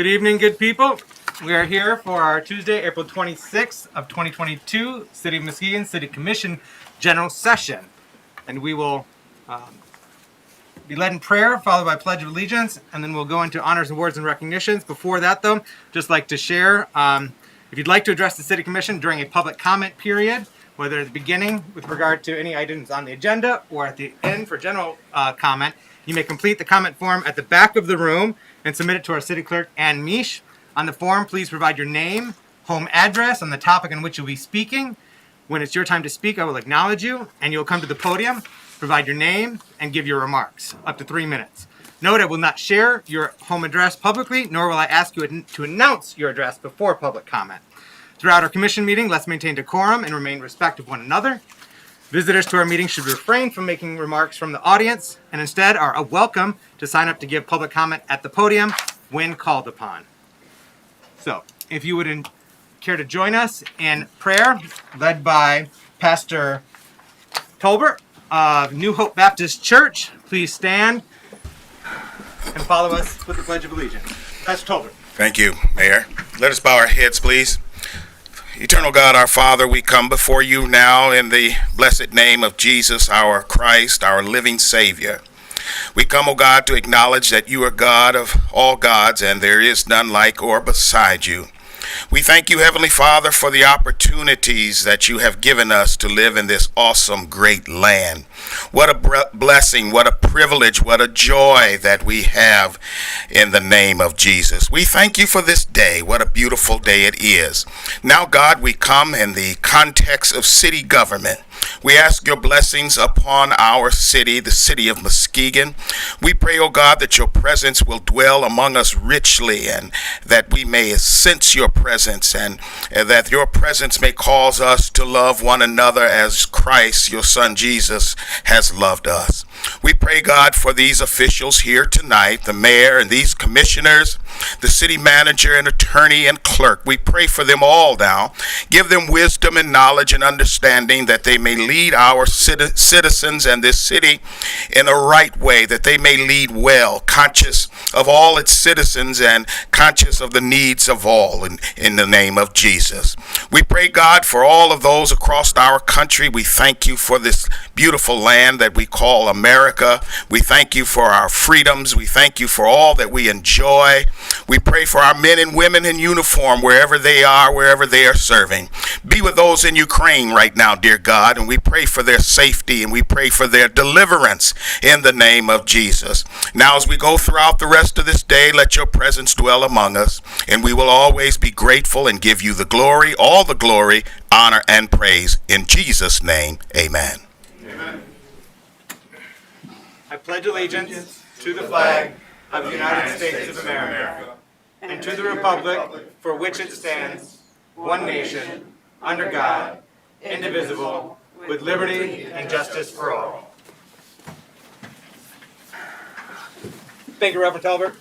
Good evening, good people. We are here for our Tuesday, April 26th of 2022 City of Muskegon City Commission General Session. And we will be led in prayer, followed by Pledge of Allegiance, and then we'll go into honors, awards, and recognitions. Before that, though, just like to share, if you'd like to address the City Commission during a public comment period, whether at the beginning with regard to any items on the agenda or at the end for general comment, you may complete the comment form at the back of the room and submit it to our City Clerk, Ann Misch. On the form, please provide your name, home address, and the topic on which you'll be speaking. When it's your time to speak, I will acknowledge you, and you'll come to the podium, provide your name, and give your remarks, up to 3 minutes. Note, I will not share your home address publicly, nor will I ask you to announce your address before public comment. Throughout our commission meeting, let's maintain decorum and remain respectful of one another. Visitors to our meeting should refrain from making remarks from the audience, and instead are welcome to sign up to give public comment at the podium when called upon. So, if you would care to join us in prayer, led by Pastor Tolbert of New Hope Baptist Church, please stand and follow us with the Pledge of Allegiance. Pastor Tolbert. Thank you, Mayor. Let us bow our heads, please. Eternal God, our Father, we come before you now in the blessed name of Jesus, our Christ, our living Savior. We come, O God, to acknowledge that you are God of all gods, and there is none like or beside you. We thank you, Heavenly Father, for the opportunities that you have given us to live in this awesome, great land. What a blessing, what a privilege, what a joy that we have in the name of Jesus. We thank you for this day. What a beautiful day it is. Now, God, we come in the context of city government. We ask your blessings upon our city, the city of Muskegon. We pray, O God, that your presence will dwell among us richly, and that we may sense your presence, and that your presence may cause us to love one another as Christ, your Son Jesus, has loved us. We pray, God, for these officials here tonight, the mayor and these commissioners, the city manager and attorney and clerk. We pray for them all now. Give them wisdom and knowledge and understanding that they may lead our citizens and this city in a right way, that they may lead well, conscious of all its citizens and conscious of the needs of all in the name of Jesus. We pray, God, for all of those across our country. We thank you for this beautiful land that we call America. We thank you for our freedoms. We thank you for all that we enjoy. We pray for our men and women in uniform, wherever they are, wherever they are serving. Be with those in Ukraine right now, dear God, and we pray for their safety and we pray for their deliverance in the name of Jesus. Now, as we go throughout the rest of this day, let your presence dwell among us, and we will always be grateful and give you the glory, all the glory, honor, and praise. In Jesus' name, amen. Amen. I pledge allegiance to the flag of the United States of America and to the republic for which it stands, one nation, under God, indivisible, with liberty and justice for all. Thank you, Reverend Talbert.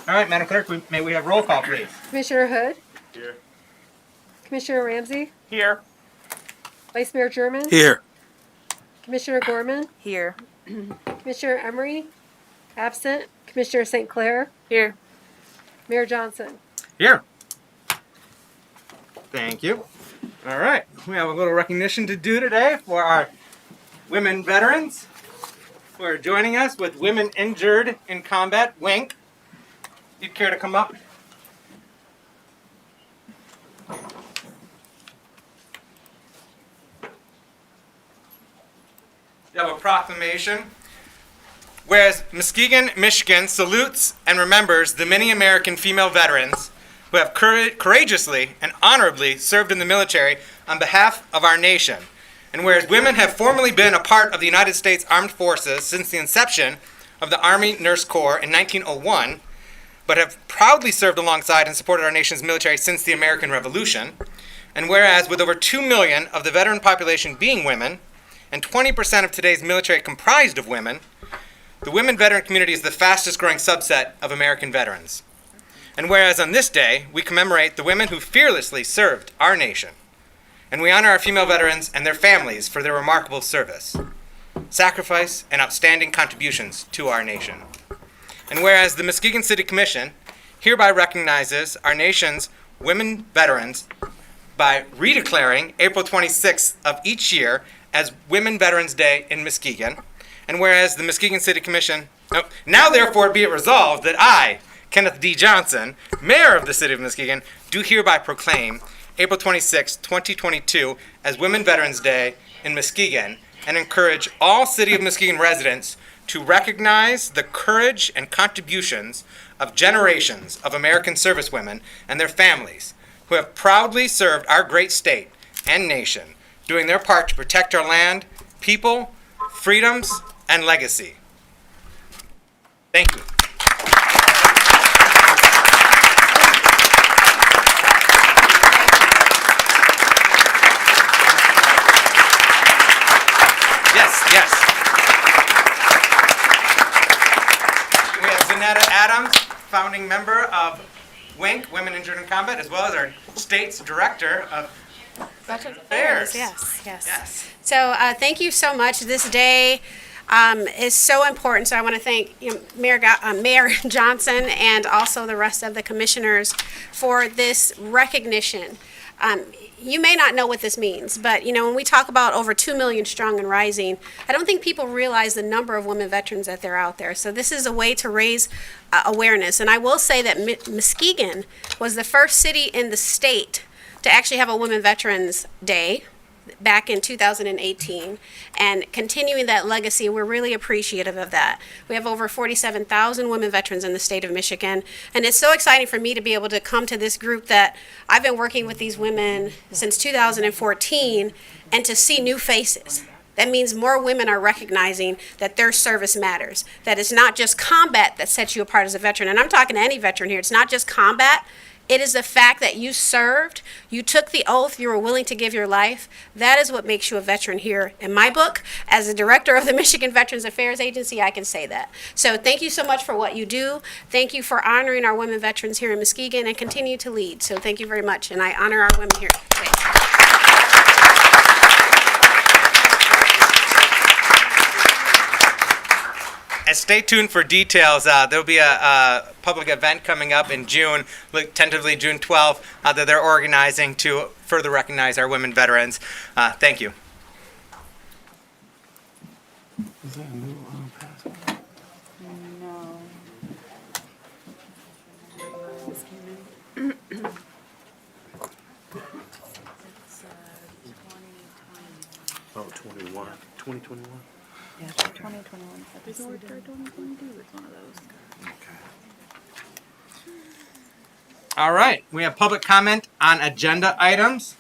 All right, Madam Clerk, may we have roll call, please? Commissioner Hood? Here. Commissioner Ramsey? Here. Vice Mayor German? Here. Commissioner Gorman? Here. Commissioner Emery? Absent. Commissioner St. Clair? Here. Mayor Johnson? Here. Thank you. All right, we have a little recognition to do today for our women veterans who are joining us with Women Injured in Combat, WINC. You'd care to come up? You have a proclamation. Whereas Muskegon, Michigan salutes and remembers the many American female veterans who have courageously and honorably served in the military on behalf of our nation. And whereas women have formerly been a part of the United States Armed Forces since the inception of the Army Nurse Corps in 1901, but have proudly served alongside and supported our nation's military since the American Revolution. And whereas with over 2 million of the veteran population being women, and 20% of today's military comprised of women, the women veteran community is the fastest growing subset of American veterans. And whereas on this day, we commemorate the women who fearlessly served our nation, and we honor our female veterans and their families for their remarkable service, sacrifice, and outstanding contributions to our nation. And whereas the Muskegon City Commission hereby recognizes our nation's women veterans by redeclaring April 26th of each year as Women Veterans Day in Muskegon. And whereas the Muskegon City Commission, now therefore be it resolved that I, Kenneth D. Johnson, Mayor of the City of Muskegon, do hereby proclaim April 26, 2022 as Women Veterans Day in Muskegon and encourage all City of Muskegon residents to recognize the courage and contributions of generations of American servicewomen and their families who have proudly served our great state and nation, doing their part to protect our land, people, freedoms, and legacy. Thank you. Yes. We have Zanetta Adams, founding member of WINC, Women Injured in Combat, as well as our state's director of Veterans Affairs. Yes. So thank you so much. This day is so important. So I want to thank Mayor Johnson and also the rest of the commissioners for this recognition. You may not know what this means, but when we talk about over 2 million strong and rising, I don't think people realize the number of women veterans that they're out there. So this is a way to raise awareness. And I will say that Muskegon was the first city in the state to actually have a Women Veterans Day back in 2018, and continuing that legacy, we're really appreciative of that. We have over 47,000 women veterans in the state of Michigan, and it's so exciting for me to be able to come to this group that I've been working with these women since 2014, and to see new faces. That means more women are recognizing that their service matters, that it's not just combat that sets you apart as a veteran, and I'm talking to any veteran here. It's not just combat. It is the fact that you served, you took the oath, you were willing to give your life. That is what makes you a veteran here. In my book, as the director of the Michigan Veterans Affairs Agency, I can say that. So thank you so much for what you do. Thank you for honoring our women veterans here in Muskegon and continue to lead. So thank you very much, and I honor our women here today. And stay tuned for details. There'll be a public event coming up in June, tentatively June 12th, that they're organizing to further recognize our women veterans. Thank you. Is that a new password? No. Oh, 21. 2021? Yeah, 2021. It's one of those. Okay. All right, we have public comment on agenda items.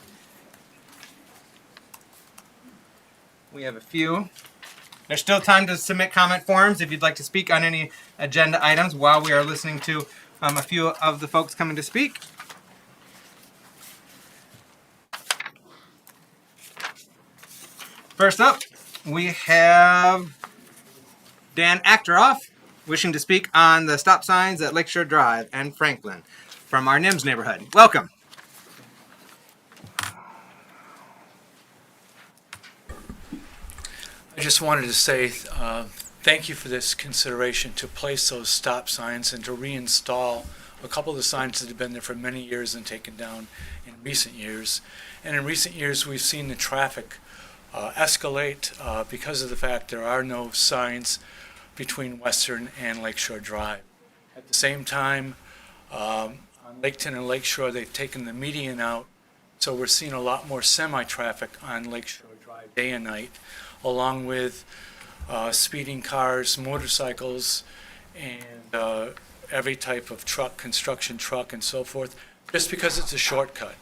We have a few. There's still time to submit comment forms if you'd like to speak on any agenda items while we are listening to a few of the folks coming to speak. First up, we have Dan Achteroff wishing to speak on the stop signs at Lakeshore Drive and Franklin from our NIMS neighborhood. Welcome. I just wanted to say thank you for this consideration to place those stop signs and to reinstall a couple of the signs that have been there for many years and taken down in recent years. And in recent years, we've seen the traffic escalate because of the fact there are no signs between Western and Lakeshore Drive. At the same time, on Laketon and Lakeshore, they've taken the median out, so we're seeing a lot more semi-traffic on Lakeshore Drive day and night, along with speeding cars, motorcycles, and every type of truck, construction truck, and so forth, just because it's a shortcut.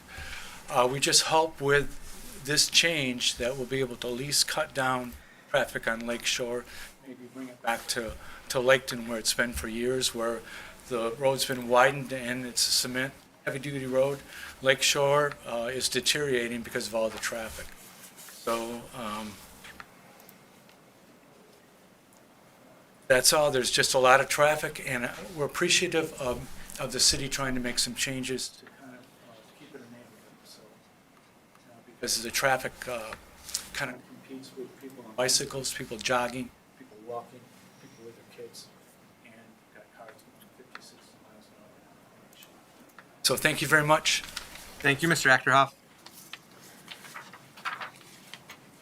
We just hope with this change that we'll be able to at least cut down traffic on Lakeshore, maybe bring it back to Laketon where it's been for years, where the road's been widened and it's a cement heavy-duty road. Lakeshore is deteriorating because of all the traffic. So that's all. There's just a lot of traffic, and we're appreciative of the city trying to make some changes to kind of keep it a neighborhood. So because the traffic kind of competes with people on bicycles, people jogging, people walking, people with their kids, and got cars So thank you very much. Thank you, Mr. Achterhoff.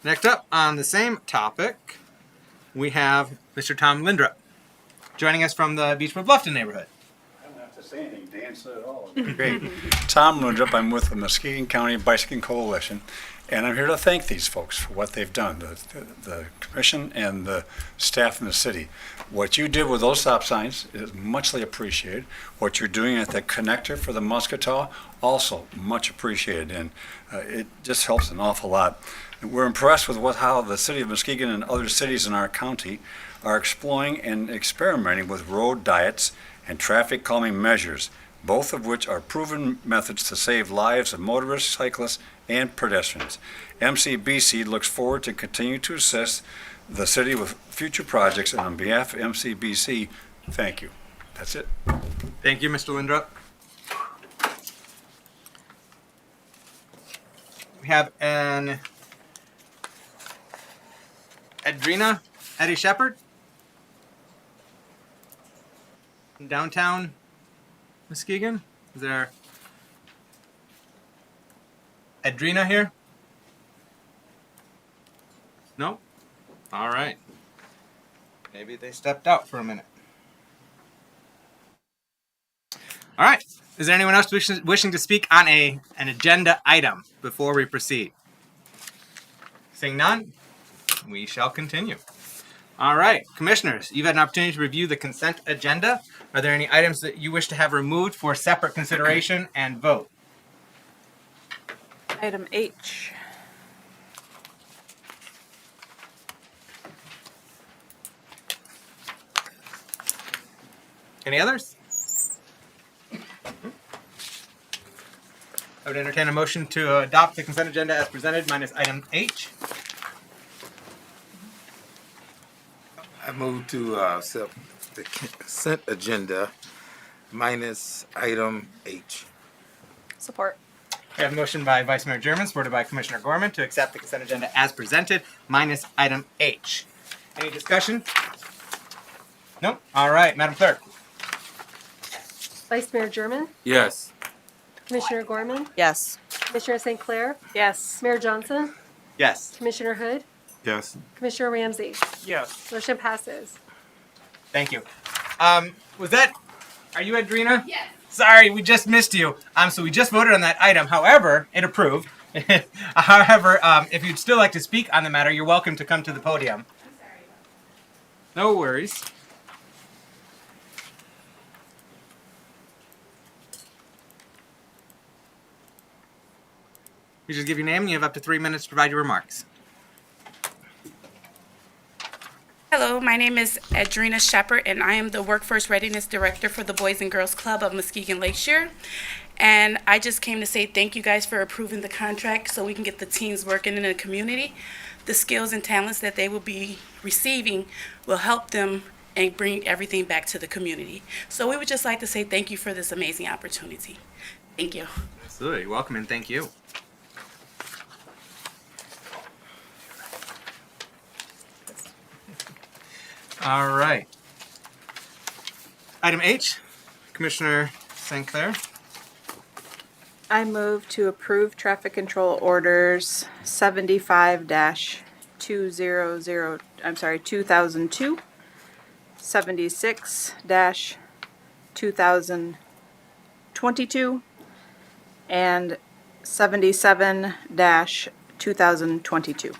Next up on the same topic, we have Mr. Tom Lindrup, joining us from the Beechwood Bluffton neighborhood. I don't have to say anything, Dan said it all. Great. Tom Lundrup, I'm with the Muskegon County Bicycling Coalition, and I'm here to thank these folks for what they've done, the commission and the staff in the city. What you did with those stop signs is muchly appreciated. What you're doing at the connector for the Muskegon, also much appreciated, and it just helps an awful lot. And we're impressed with how the city of Muskegon and other cities in our county are exploring and experimenting with road diets and traffic calming measures, both of which are proven methods to save lives of motorists, cyclists, and pedestrians. MCBC looks forward to continue to assist the city with future projects, and on behalf of MCBC, thank you. That's it. Thank you, Mr. Lindrup. We have an Eddie Shepherd, downtown Muskegon. Is there Edrina here? No? All right. Maybe they stepped out for a minute. All right. Is there anyone else wishing to speak on an agenda item before we proceed? Seeing none, we shall continue. All right, commissioners, you've had an opportunity to review the consent agenda. Are there any items that you wish to have removed for separate consideration and vote? Item H. Any others? I would entertain a motion to adopt the consent agenda as presented minus item H. I move to accept the consent agenda minus item H. Support. We have a motion by Vice Mayor German, supported by Commissioner Gorman, to accept the consent agenda as presented minus item H. Any discussion? No? All right, Madam Clerk. Vice Mayor German, Yes. Commissioner Gorman, Yes. Commissioner St. Clair, Yes. Mayor Johnson, Yes. Commissioner Hood, Yes. Commissioner Ramsey. Yes. Motion passes. Thank you. Are you Edrina? Yes. Sorry, we just missed you. So we just voted on that item. However, it approved. However, if you'd still like to speak on the matter, you're welcome to come to the podium. I'm sorry. No worries. You just give your name and you have up to 3 minutes to provide your remarks. Hello, my name is Edrina Shepard, and I am the Workforce Readiness Director for the Boys and Girls Club of Muskegon Lakeshore. And I just came to say thank you guys for approving the contract so we can get the teens working in the community. The skills and talents that they will be receiving will help them and bring everything back to the community. So we would just like to say thank you for this amazing opportunity. Thank you. Absolutely. You're welcome and thank you. All right. Item H, Commissioner St. Clair. I move to approve traffic control orders 75-200, 2002, 76-2022, and 77-2022.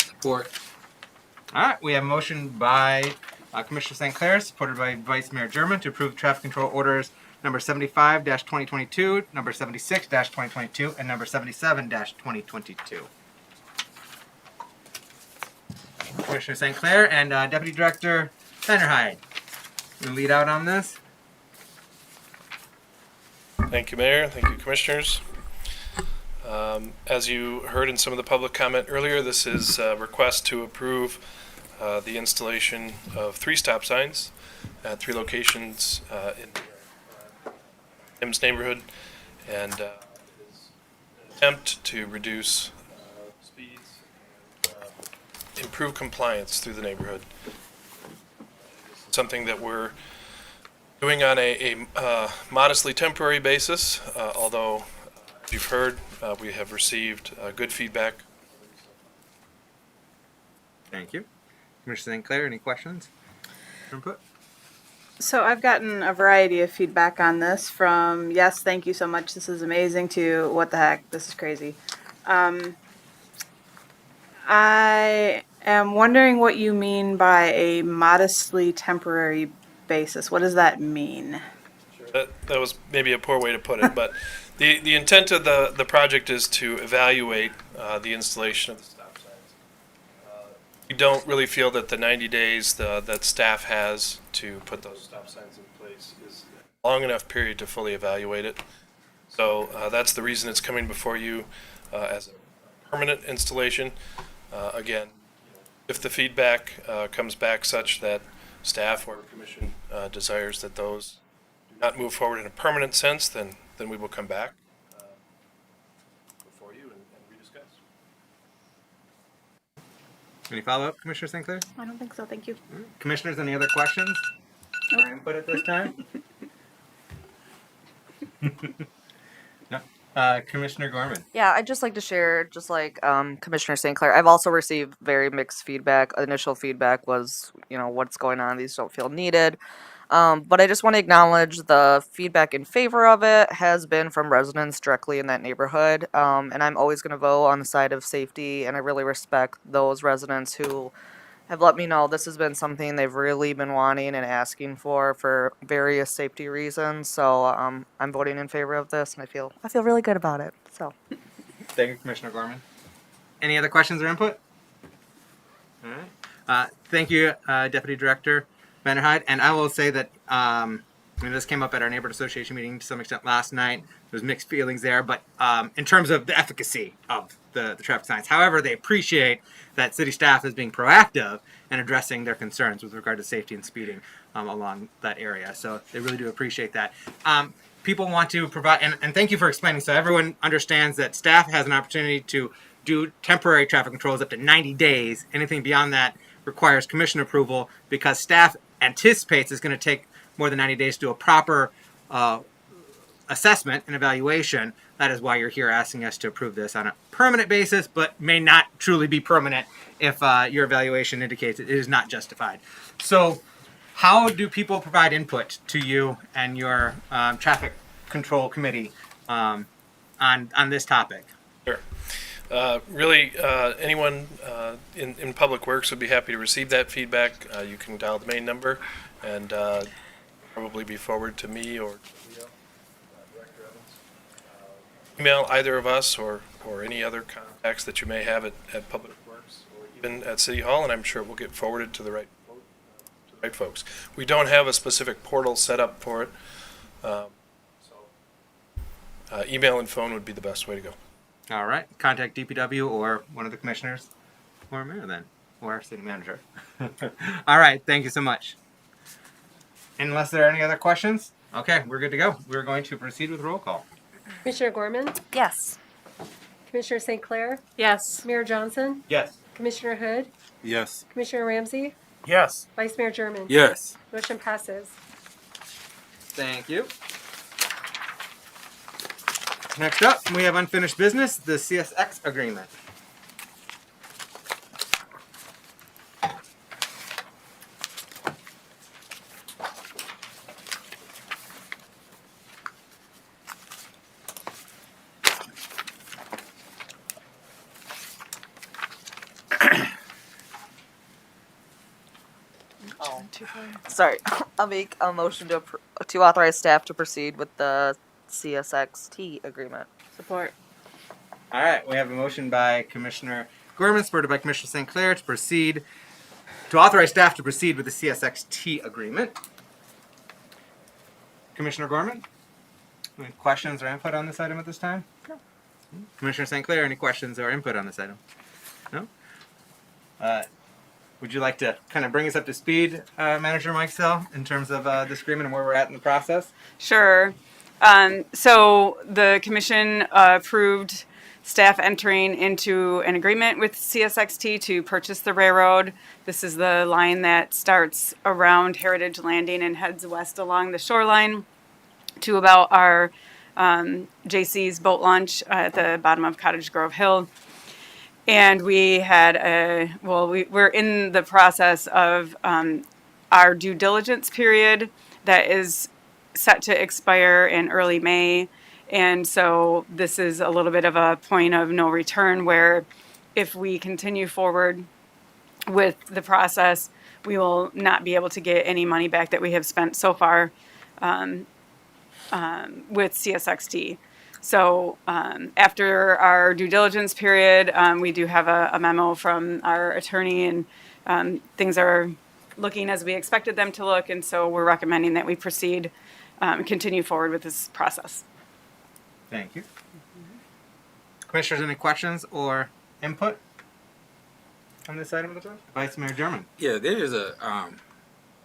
Support. All right, we have a motion by Commissioner St. Clair, supported by Vice Mayor German, to approve traffic control orders number 75-2022, number 76-2022, and number 77-2022. Commissioner St. Clair and Deputy Director Fennerhide, you lead out on this? Thank you, Mayor. Thank you, Commissioners. As you heard in some of the public comment earlier, this is a request to approve the installation of 3 stop signs at 3 locations in Tim's neighborhood, and it is an attempt to reduce speeds, improve compliance through the neighborhood. Something that we're doing on a modestly temporary basis, although, as you've heard, we have received good feedback. Thank you. Commissioner St. Clair, any questions? Input? So I've gotten a variety of feedback on this from, yes, thank you so much, this is amazing, to what the heck, this is crazy. I am wondering what you mean by a modestly temporary basis. What does that mean? That was maybe a poor way to put it, but the intent of the project is to evaluate the installation of the stop signs. We don't really feel that the 90 days that staff has to put those stop signs in place is a long enough period to fully evaluate it. So that's the reason it's coming before you as a permanent installation. Again, if the feedback comes back such that staff or commission desires that those do not move forward in a permanent sense, then we will come back before you and rediscuss. Any follow-up, Commissioner St. Clair? I don't think so, thank you. Commissioners, any other questions or input at this time? No. Commissioner Gorman. Yeah, I'd just like to share, just like Commissioner St. Clair, I've also received very mixed feedback. Initial feedback was, what's going on, these don't feel needed. But I just want to acknowledge the feedback in favor of it has been from residents directly in that neighborhood. And I'm always going to vote on the side of safety, and I really respect those residents who have let me know this has been something they've really been wanting and asking for various safety reasons. So I'm voting in favor of this, and I feel really good about it. So Thank you, Commissioner Gorman. Any other questions or input? All right. Thank you, Deputy Director Vanderhyde. And I will say that this came up at our neighborhood association meeting to some extent last night. There's mixed feelings there, but in terms of the efficacy of the traffic signs. However, they appreciate that city staff is being proactive and addressing their concerns with regard to safety and speeding along that area. So they really do appreciate that. People want to provide, and thank you for explaining, so everyone understands that staff has an opportunity to do temporary traffic controls up to 90 days. Anything beyond that requires commission approval because staff anticipates it's going to take more than 90 days to do a proper assessment and evaluation. That is why you're here asking us to approve this on a permanent basis, but may not truly be permanent if your evaluation indicates it is not justified. So how do people provide input to you and your traffic control committee on this topic? Sure. Really, anyone in Public Works would be happy to receive that feedback. You can dial the main number and probably be forwarded to me or to Leo, Director Evans. Email either of us or any other contacts that you may have at Public Works or even at City Hall, and I'm sure it will get forwarded to the right folks. We don't have a specific portal set up for it, so email and phone would be the best way to go. All right. Contact DPW or one of the commissioners or mayor then, or our city manager. All right. Thank you so much. Unless there are any other questions, okay, we're good to go. We're going to proceed with roll call. Commissioner Gorman? yes. Commissioner St. Clair? Yes. Mayor Johnson? Yes. Commissioner Hood? Yes. Commissioner Ramsey? Yes. Vice Mayor German? Yes. Motion passes. Thank you. Next up, we have unfinished business, the CSX agreement. Sorry, I'll make a motion to authorize staff to proceed with the CSXT agreement. Support. All right, we have a motion by Commissioner Gorman, supported by Commissioner St. Clair to authorize staff to proceed with the CSXT agreement. Commissioner Gorman, any questions or input on this item at this time? No. Commissioner St. Clair, any questions or input on this item? No? Would you like to kind of bring us up to speed, Manager Mike Sell, in terms of this agreement and where we're at in the process? Sure. So the commission approved staff entering into an agreement with CSXT to purchase the railroad. This is the line that starts around Heritage Landing and heads west along the shoreline to about our JC's boat launch at the bottom of Cottage Grove Hill. And we had we're in the process of our due diligence period that is set to expire in early May. And so this is a little bit of a point of no return where if we continue forward with the process, we will not be able to get any money back that we have spent so far with CSXT. So after our due diligence period, we do have a memo from our attorney, and things are looking as we expected them to look. And so we're recommending that we proceed, continue forward with this process. Thank you. Commissioners, any questions or input on this item of the bill? Vice Mayor German. Yeah, there is a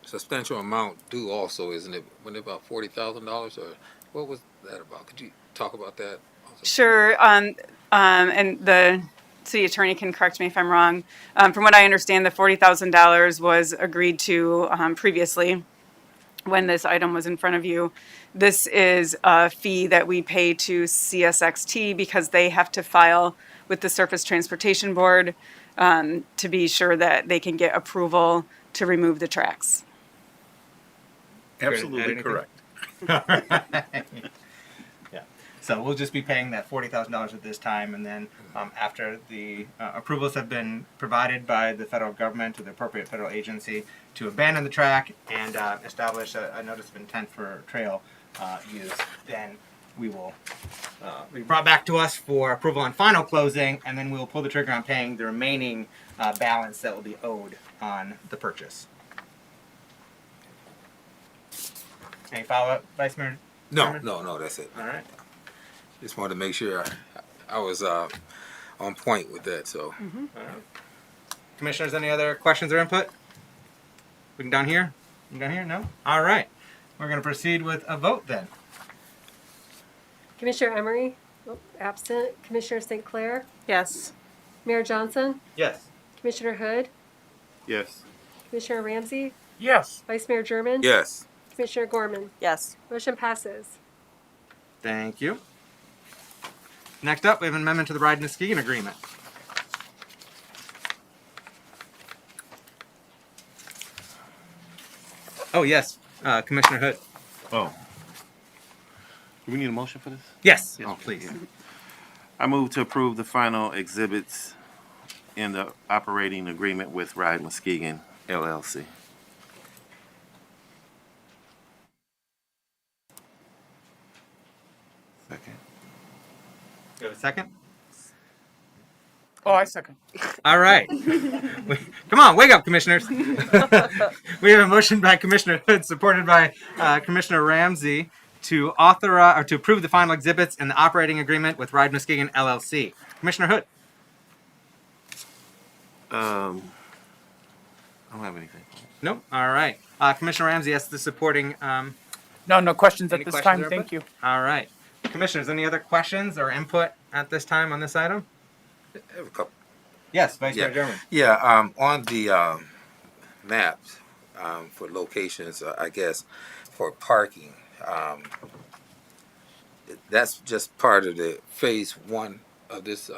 substantial amount due also, isn't it? Wasn't it about $40,000 or what was that about? Could you talk about that? Also? Sure. And the city attorney can correct me if I'm wrong. From what I understand, the $40,000 was agreed to previously when this item was in front of you. This is a fee that we pay to CSXT because they have to file with the Surface Transportation Board to be sure that they can get approval to remove the tracks. Absolutely correct. Yeah. So we'll just be paying that $40,000 at this time, and then after the approvals have been provided by the federal government or the appropriate federal agency to abandon the track and establish a notice of intent for trail use, then we will be brought back to us for approval on final closing, and then we will pull the trigger on paying the remaining balance that will be owed on the purchase. Any follow-up, Vice Mayor? No, that's it. All right. Just wanted to make sure I was on point with that. So, All right. Commissioners, any other questions or input? We can down here? Down here? No? All right. We're going to proceed with a vote then. Commissioner Emery, absent. Commissioner St. Clair, Yes. Mayor Johnson, Yes. Commissioner Hood, Yes. Commissioner Ramsey, Yes. Vice Mayor German, yes. Commissioner Gorman. Yes. Motion passes. Thank you. Next up, we have an amendment to the Ride Muskegon agreement. Oh, yes. Commissioner Hood. Oh. Do we need a motion for this? Yes. Yes, Oh, please. I move to approve the final exhibits in the operating agreement with Ride Muskegon LLC. Second. You have a second? Oh, I second. All right. Come on, wake up, commissioners. We have a motion by Commissioner Hood, supported by Commissioner Ramsey, to authorize or to approve the final exhibits in the operating agreement with Ride Muskegon LLC. Commissioner Hood. I don't have anything. Nope. All right. Commissioner Ramsey has the supporting. No questions Any at this questions time. or Thank input? you. All right. Commissioners, any other questions or input at this time on this item? I have a couple. Yes, Vice Mayor Yeah. German. Yeah. On the maps for locations, I guess for parking. That's just part of the phase one of this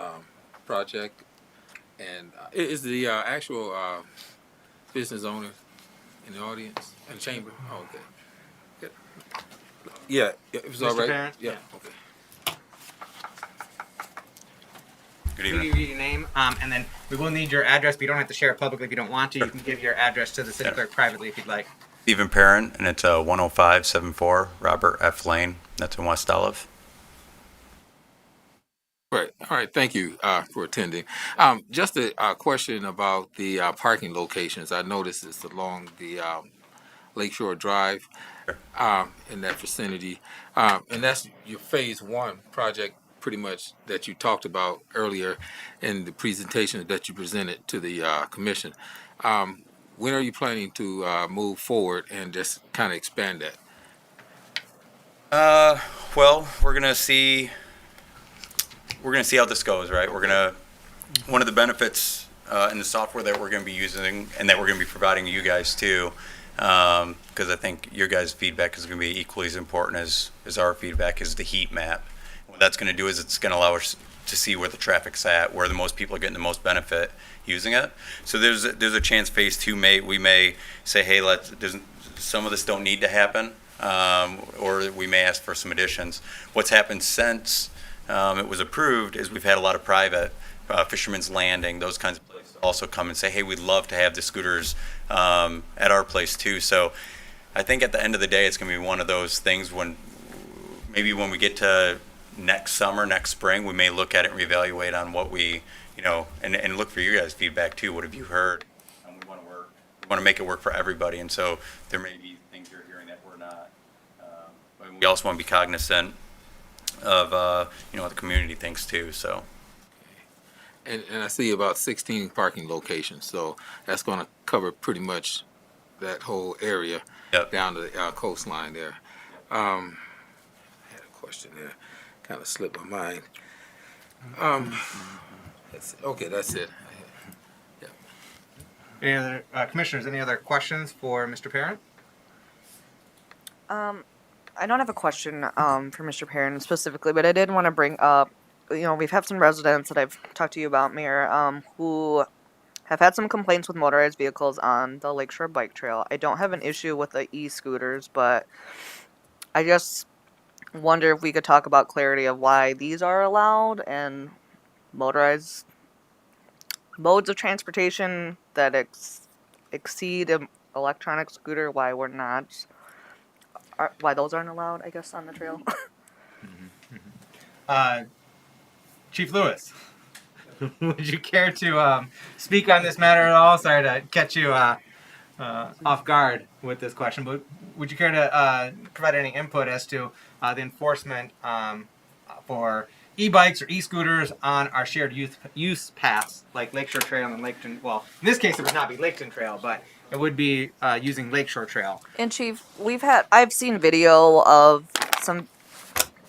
project, and is the actual business owner in the audience in the chamber? Oh, okay. Good. Yeah, it was all Mr. right. Parent? Yeah. Yeah. Okay. Good You evening. give your name, and then we will need your address, but you don't have to share it publicly if you don't want to. You can give your address to the city clerk privately if you'd like. Stephen Parent, and it's 10574 Robert F. Lane. That's in West Olive. Right. All right. Thank you for attending. Just a question about the parking locations. I noticed it's along the Lakeshore Drive in that vicinity. And that's your phase one project pretty much that you talked about earlier in the presentation that you presented to the commission. When are you planning to move forward and just kind of expand that? Well, we're going to see we're gonna see how this goes, right? One of the benefits in the software that we're gonna be using and that we're gonna be providing you guys too, because I think your guys' feedback is gonna be equally as important as our feedback, is the heat map. What that's gonna do is it's gonna allow us to see where the traffic's at, where the most people are getting the most benefit using it. So there's a chance phase 2 we may say, hey, some of this don't need to happen, or we may ask for some additions. What's happened since it was approved is we've had a lot of private Fisherman's Landing, those kinds of places also come and say, hey, we'd love to have the scooters at our place too. So I think at the end of the day, it's going to be one of those things when we get to next summer, next spring, we may look at it and reevaluate on what we, and look for your guys' feedback too. What have you heard? We want to make it work for everybody, and so there may be things you're hearing that we're not. But we also want to be cognizant of what the community thinks too. So. And I see about 16 parking locations, so that's going to cover pretty much that whole area down to the coastline there. I had a question there, kind of slipped my mind. That's it. Any other commissioners? Any other questions for Mr. Parent? I don't have a question for Mr. Perrin specifically, but I did want to bring up, we've had some residents that I've talked to you about, Mayor, who have had some complaints with motorized vehicles on the Lakeshore Bike Trail. I don't have an issue with the e-scooters, but I just wonder if we could talk about clarity of why these are allowed and motorized modes of transportation that exceed an electronic scooter, why we're not, why those aren't allowed, I guess, on the trail. Chief Lewis, would you care to speak on this matter at all? Sorry to catch you off guard with this question, but would you care to provide any input as to the enforcement for e-bikes or e-scooters on our shared use paths, like Lakeshore Trail and Laketon? Well, in this case, it would not be Laketon Trail, but it would be using Lakeshore Trail. And Chief, I've seen video of some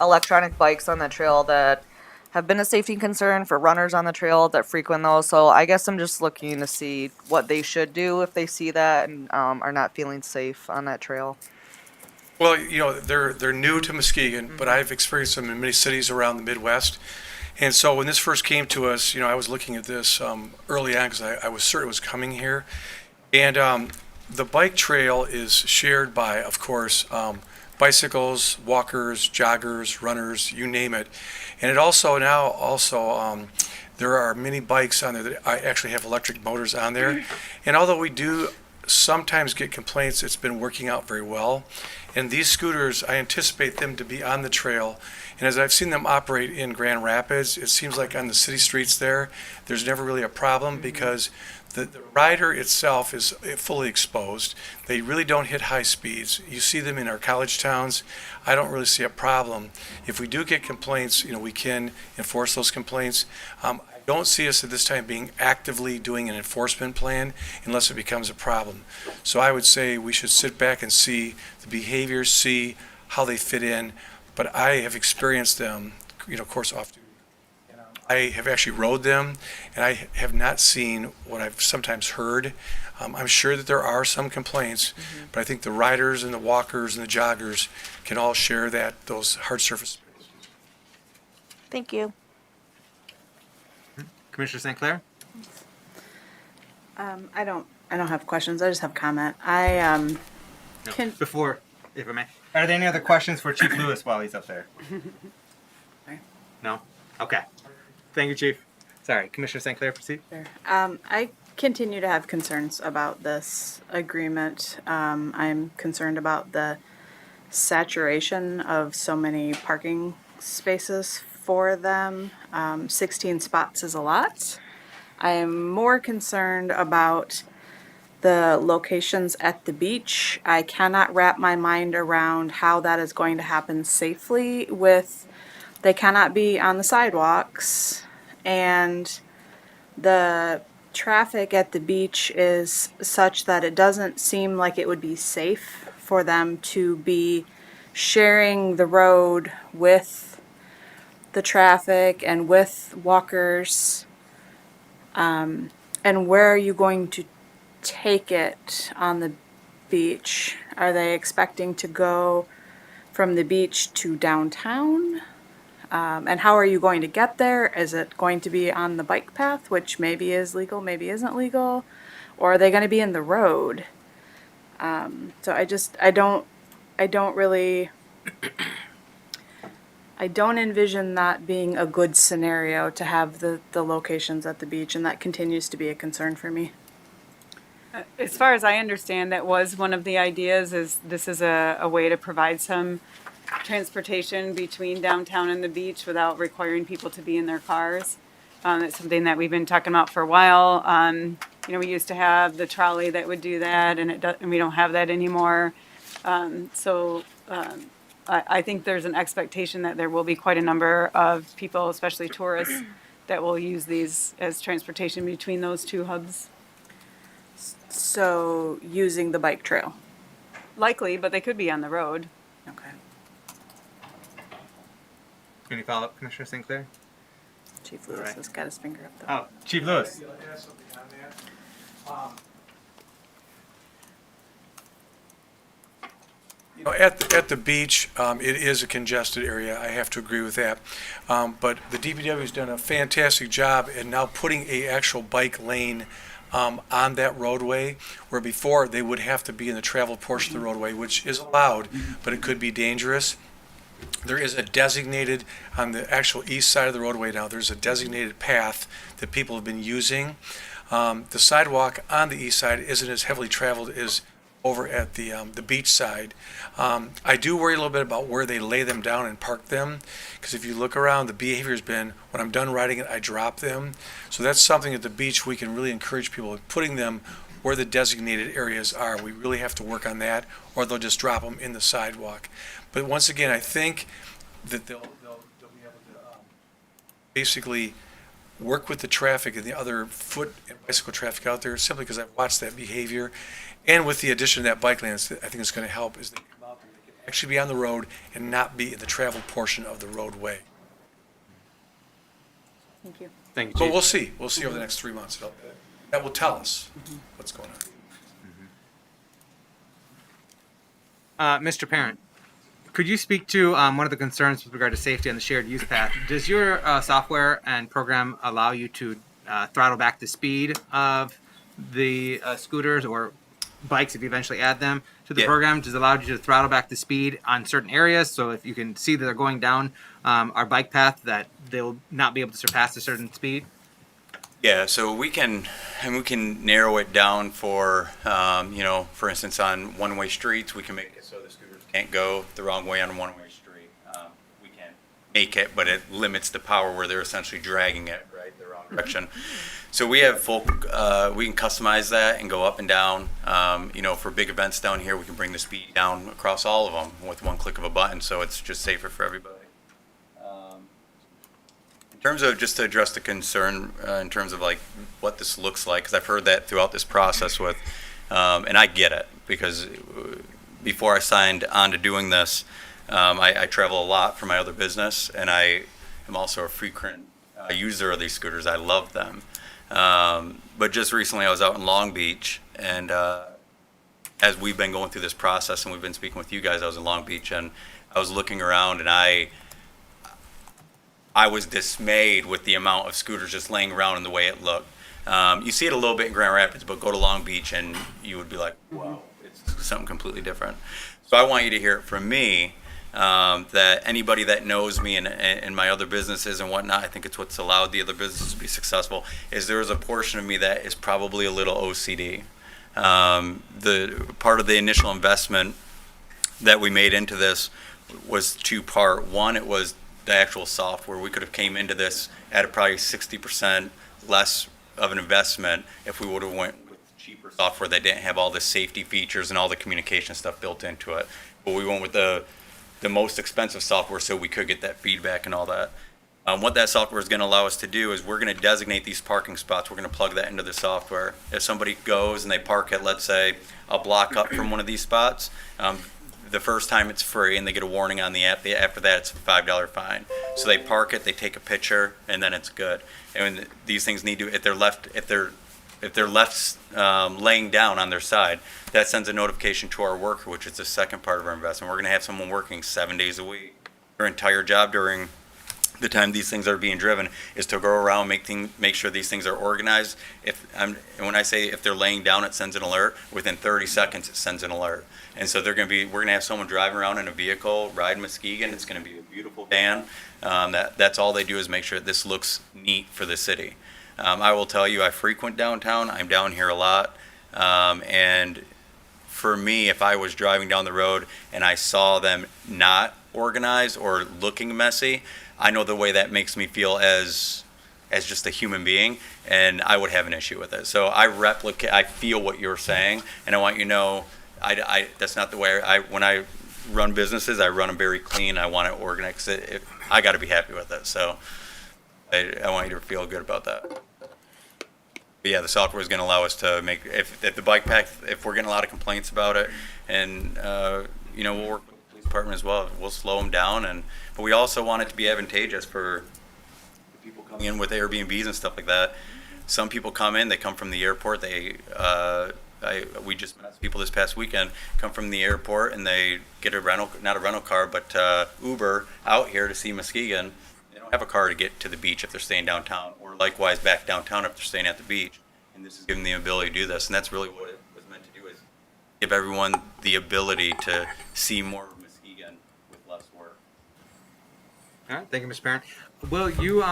electronic bikes on the trail that have been a safety concern for runners on the trail that frequent those. So I guess I'm just looking to see what they should do if they see that and are not feeling safe on that trail. Well, they're new to Muskegon, but I've experienced them in many cities around the Midwest. And so when this first came to us, I was looking at this early on because I was certain it was coming here. And the bike trail is shared by, of course, bicycles, walkers, joggers, runners, you name it. And it also there are many bikes on there that actually have electric motors on there. And although we do sometimes get complaints, it's been working out very well. And these scooters, I anticipate them to be on the trail. And as I've seen them operate in Grand Rapids, it seems like on the city streets there's never really a problem because the rider itself is fully exposed. They really don't hit high speeds. You see them in our college towns. I don't really see a problem. If we do get complaints, we can enforce those complaints. I don't see us at this time being actively doing an enforcement plan unless it becomes a problem. So I would say we should sit back and see the behaviors, see how they fit in. But I have experienced them, of course, often. I have actually rode them, and I have not seen what I've sometimes heard. I'm sure that there are some complaints, but I think the riders and the walkers and the joggers can all share those hard surface. Thank you. Commissioner St. Clair? I don't have questions. I just have comment. Before, if I may, are there any other questions for Chief Lewis while he's up there? No? Okay. Thank you, Chief. Sorry, Commissioner St. Clair, proceed. I continue to have concerns about this agreement. I'm concerned about the saturation of so many parking spaces for them. 16 spots is a lot. I am more concerned about the locations at the beach. I cannot wrap my mind around how that is going to happen safely they cannot be on the sidewalks, and the traffic at the beach is such that it doesn't seem like it would be safe for them to be sharing the road with the traffic and with walkers? And where are you going to take it on the beach? Are they expecting to go from the beach to downtown? And how are you going to get there? Is it going to be on the bike path, which maybe is legal, maybe isn't legal? Or are they going to be in the road? So I don't envision that being a good scenario to have the locations at the beach, and that continues to be a concern for me. As far as I understand, that was one of the ideas, is this is a way to provide some transportation between downtown and the beach without requiring people to be in their cars. That's something that we've been talking about for a while. We used to have the trolley that would do that, and we don't have that anymore. I think there's an expectation that there will be quite a number of people, especially tourists, that will use these as transportation between those two hubs. So using the bike trail. Likely, but they could be on the road. Okay. Any follow-up, Commissioner Sinclair? Chief Lewis Right. has got his finger up though. Oh, Chief Lewis. At the beach, it is a congested area. I have to agree with that. But the DPW has done a fantastic job in now putting a actual bike lane on that roadway, where before they would have to be in the travel portion of the roadway, which is allowed, but it could be dangerous. There is a designated, on the actual east side of the roadway now, there's a designated path that people have been using. The sidewalk on the east side isn't as heavily traveled as over at the beach side. I do worry a little bit about where they lay them down and park them, because if you look around, the behavior has been, when I'm done riding it, I drop them. So that's something at the beach we can really encourage people, putting them where the designated areas are. We really have to work on that, or they'll just drop them in the sidewalk. But once again, I think that they'll be able to basically work with the traffic and the other foot and bicycle traffic out there, simply because I've watched that behavior. And with the addition of that bike lane, I think it's going to help, is they come out there, they can actually be on the road and not be in the travel portion of the roadway. Thank you. Thank you, But Chief. we'll see. We'll see over the next 3 months. That will tell us what's going on. Mr. Parent, could you speak to one of the concerns with regard to safety on the shared use path? Does your software and program allow you to throttle back the speed of the scooters or bikes if you eventually add them to the program? Does it allow you to throttle back the speed on certain areas, so if you can see that they're going down our bike path, that they'll not be able to surpass a certain speed? Yeah, so we can narrow it down for, for instance, on one-way streets, we can make it so the scooters can't go the wrong way on a one-way street. We can make it, but it limits the power where they're essentially dragging it, right, the wrong direction. So we have we can customize that and go up and down. For big events down here, we can bring the speed down across all of them with one click of a button, so it's just safer for everybody. In terms of, just to address the concern in terms of like what this looks like, because I've heard that throughout this process with, and I get it, because before I signed on to doing this, I travel a lot for my other business, and I am also a frequent user of these scooters. I love them. But just recently I was out in Long Beach, and as we've been going through this process and we've been speaking with you guys, I was in Long Beach and I was looking around, and I was dismayed with the amount of scooters just laying around and the way it looked. You see it a little bit in Grand Rapids, but go to Long Beach and you would be like, whoa, it's something completely different. So I want you to hear it from me, that anybody that knows me and my other businesses and whatnot, I think it's what's allowed the other businesses to be successful, is there is a portion of me that is probably a little OCD. The part of the initial investment that we made into this was two-part. One, it was the actual software. We could have came into this at a probably 60% less of an investment if we would have went with cheaper software that didn't have all the safety features and all the communication stuff built into it. But we went with the most expensive software so we could get that feedback and all that. What that software is going to allow us to do is we're going to designate these parking spots. We're going to plug that into the software. If somebody goes and they park at, let's say, a block up from one of these spots, the first time it's free and they get a warning on the app. After that, it's a $5 fine. So they park it, they take a picture, and then it's good. And when these things need to, if they're left laying down on their side, that sends a notification to our worker, which is the second part of our investment. We're going to have someone working 7 days a week. Their entire job during the time these things are being driven is to go around, make sure these things are organized. And when I say if they're laying down, it sends an alert. Within 30 seconds, it sends an alert. And so we're going to have someone driving around in a vehicle, riding Muskegon. It's going to be a beautiful van. That's all they do is make sure this looks neat for the city. I will tell you, I frequent downtown. I'm down here a lot. And for me, if I was driving down the road and I saw them not organized or looking messy, I know the way that makes me feel as just a human being, and I would have an issue with it. So I feel what you're saying, and I want you to know, that's not the way when I run businesses, I run them very clean. I want it organized. I got to be happy with it. So I want you to feel good about that. But yeah, the software is going to allow us to make, if the bike path, if we're getting a lot of complaints about it, and we'll work with the police department as well. We'll slow them down, but we also want it to be advantageous for people coming in with Airbnbs and stuff like that. Some people come in, they come from the airport. We just met people this past weekend, come from the airport, and they get not a rental car, but Uber out here to see Muskegon. They don't have a car to get to the beach if they're staying downtown, or likewise back downtown if they're staying at the beach. And this is giving them the ability to do this, and that's really what it was meant to do, is give everyone the ability to see more of Muskegon with less work. All right, thank you, Mr. Parent. Will you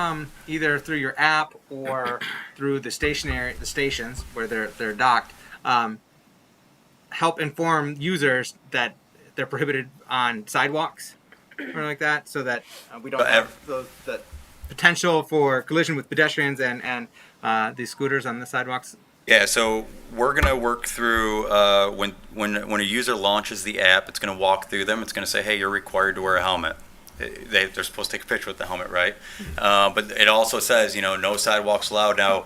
either through your app or through the stations where they're docked, help inform users that they're prohibited on sidewalks or something like that, so that we don't have that potential for collision with pedestrians and these scooters on the sidewalks? Yeah, so we're going to work through when a user launches the app, it's going to walk through them. It's going to say, hey, you're required to wear a helmet. They're supposed to take a picture with the helmet, right? But it also says, no sidewalks allowed. Now,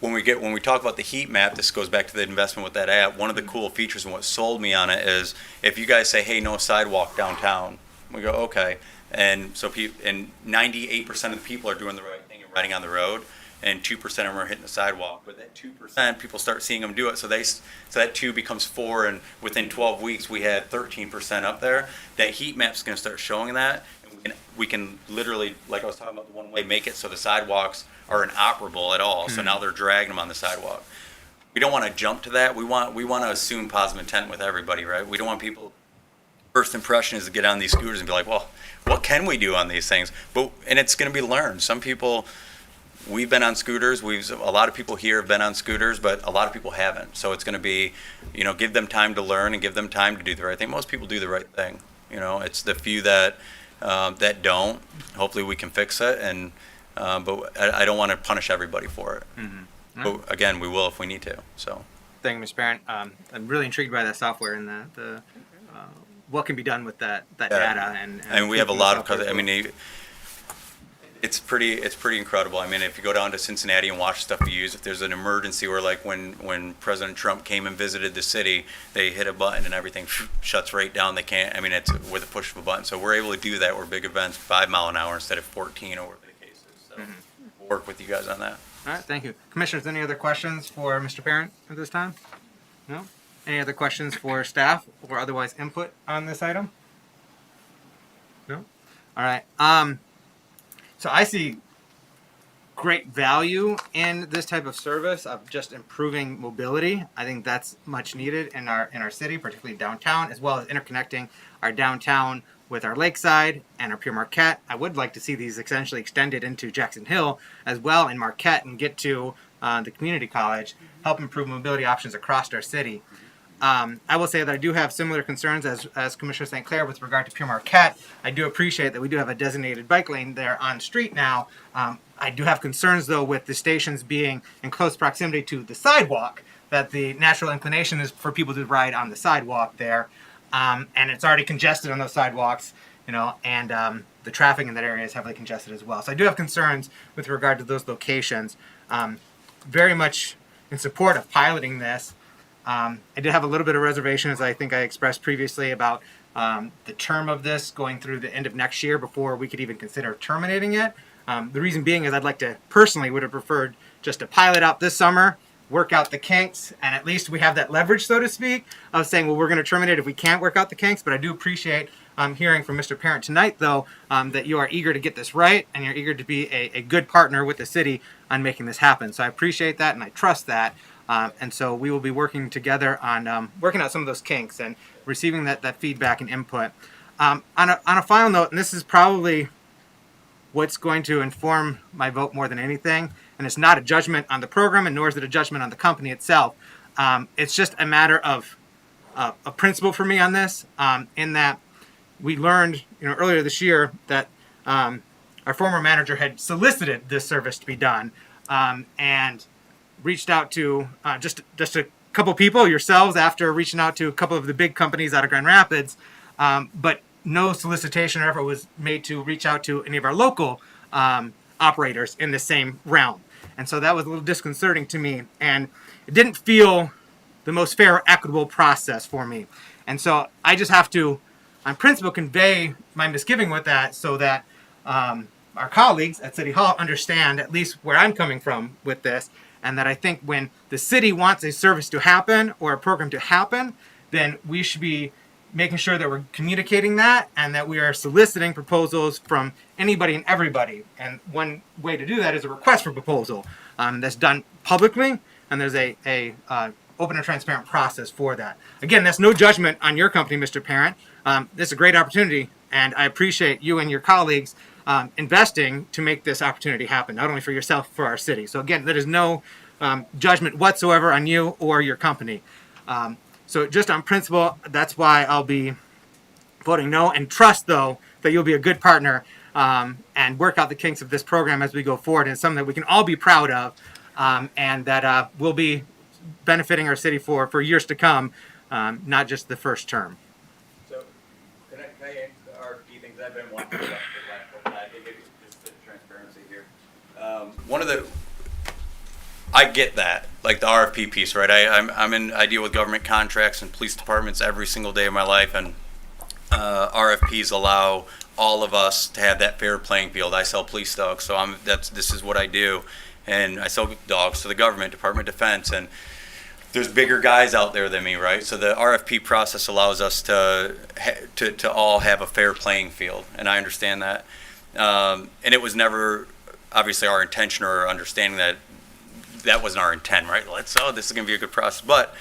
when we talk about the heat map, this goes back to the investment with that app. One of the cool features and what sold me on it is if you guys say, hey, no sidewalk downtown, we go, okay. And so 98% of the people are doing the right thing and riding on the road, and 2% of them are hitting the sidewalk. But that 2%, people start seeing them do it. So that 2 becomes 4, and within 12 weeks, we had 13% up there. That heat map's going to start showing that. And we can literally, like I was talking about the one way, make it so the sidewalks are inoperable at all. So now they're dragging them on the sidewalk. We don't want to jump to that. We want to assume positive intent with everybody, right? We don't want people, first impression is to get on these scooters and be like, well, what can we do on these things? And it's going to be learned. Some people, we've been on scooters. A lot of people here have been on scooters, but a lot of people haven't. So it's going to be, give them time to learn and give them time to do the right thing. Most people do the right thing. It's the few that don't. Hopefully we can fix it, but I don't want to punish everybody for it. Mm-hmm. But again, we will if we need to. So. Thank you, Mr. Parent. I'm really intrigued by that software and the what can be done with that data. And we have a lot of. It's pretty incredible. If you go down to Cincinnati and watch stuff we use, if there's an emergency, or like when President Trump came and visited the city, they hit a button and everything shuts right down. They can't. It's with a push of a button. So we're able to do that. We're big events, 5 mile an hour instead of 14 over the cases. So we'll work with you guys on that. All right, thank you, Commissioners. Any other questions for Mr. Parent at this time? No. Any other questions for staff or otherwise input on this item? No. All right. So I see great value in this type of service of just improving mobility. I think that's much needed in our city, particularly downtown, as well as interconnecting our downtown with our Lakeside and our Pure Marquette. I would like to see these essentially extended into Jackson Hill as well in Marquette and get to the community college, help improve mobility options across our city. I will say that I do have similar concerns as Commissioner St. Clair with regard to Pure Marquette. I do appreciate that we do have a designated bike lane there on street now. I do have concerns, though, with the stations being in close proximity to the sidewalk, that the natural inclination is for people to ride on the sidewalk there. And it's already congested on those sidewalks, and the traffic in that area is heavily congested as well. So I do have concerns with regard to those locations. Very much in support of piloting this. I did have a little bit of reservation, as I think I expressed previously, about the term of this going through the end of next year before we could even consider terminating it. The reason being is I'd like to personally would have preferred just to pilot out this summer, work out the kinks, and at least we have that leverage, so to speak, of saying, well, we're going to terminate if we can't work out the kinks. But I do appreciate hearing from Mr. Parent tonight, though, that you are eager to get this right and you're eager to be a good partner with the city on making this happen. So I appreciate that and I trust that. And so we will be working together on working out some of those kinks and receiving that feedback and input. On a final note, and this is probably what's going to inform my vote more than anything, and it's not a judgment on the program and nor is it a judgment on the company itself. It's just a matter of a principle for me on this, in that we learned earlier this year that our former manager had solicited this service to be done, and reached out to just a couple people, yourselves, after reaching out to a couple of the big companies out of Grand Rapids, but no solicitation or effort was made to reach out to any of our local operators in the same realm. And so that was a little disconcerting to me, and it didn't feel the most fair or equitable process for me. And so I just have to, on principle, convey my misgiving with that so that our colleagues at City Hall understand at least where I'm coming from with this, and that I think when the city wants a service to happen or a program to happen, then we should be making sure that we're communicating that and that we are soliciting proposals from anybody and everybody. And one way to do that is a request for proposal that's done publicly, and there's a open and transparent process for that. Again, that's no judgment on your company, Mr. Parent. This is a great opportunity, and I appreciate you and your colleagues investing to make this opportunity happen, not only for yourself, for our city. So again, there is no judgment whatsoever on you or your company. So just on principle, that's why I'll be voting no, and trust, though, that you'll be a good partner and work out the kinks of this program as we go forward. And it's something that we can all be proud of, and that will be benefiting our city for years to come, not just the first term. So, can I answer the RFP things? I've been wanting to do that for the last couple of days. I think it's just the transparency here. One of the, I get that, like the RFP piece, right? I deal with government contracts and police departments every single day of my life, and RFPs allow all of us to have that fair playing field. I sell police dogs, so this is what I do, and I sell dogs to the government, Department of Defense, and there's bigger guys out there than me, right? So the RFP process allows us to all have a fair playing field, and I understand that. And it was never obviously our intention or understanding that wasn't our intent, right? This is going to be a good process. But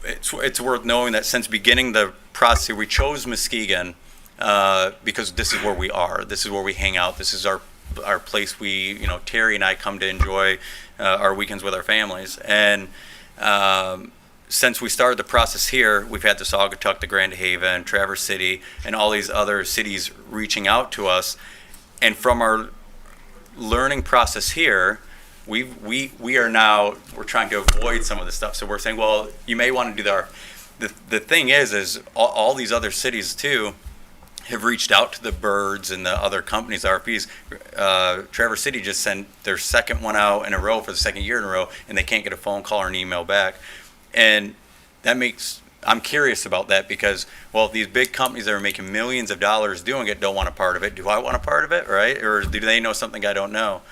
it's worth knowing that since beginning the process, we chose Muskegon because this is where we are. This is where we hang out. This is our place. Terry and I come to enjoy our weekends with our families. And since we started the process here, we've had the Saugatuck, the Grand Haven, Traverse City, and all these other cities reaching out to us. And from our learning process here, we're trying to avoid some of the stuff. So we're saying, well, you may want to do the thing is all these other cities too have reached out to the Birds and the other companies, RFPs. Traverse City just sent their second one out in a row for the second year in a row, and they can't get a phone call or an email back. And I'm curious about that because, well, these big companies that are making millions of dollars doing it don't want a part of it. Do I want a part of it, right? Or do they know something I don't know?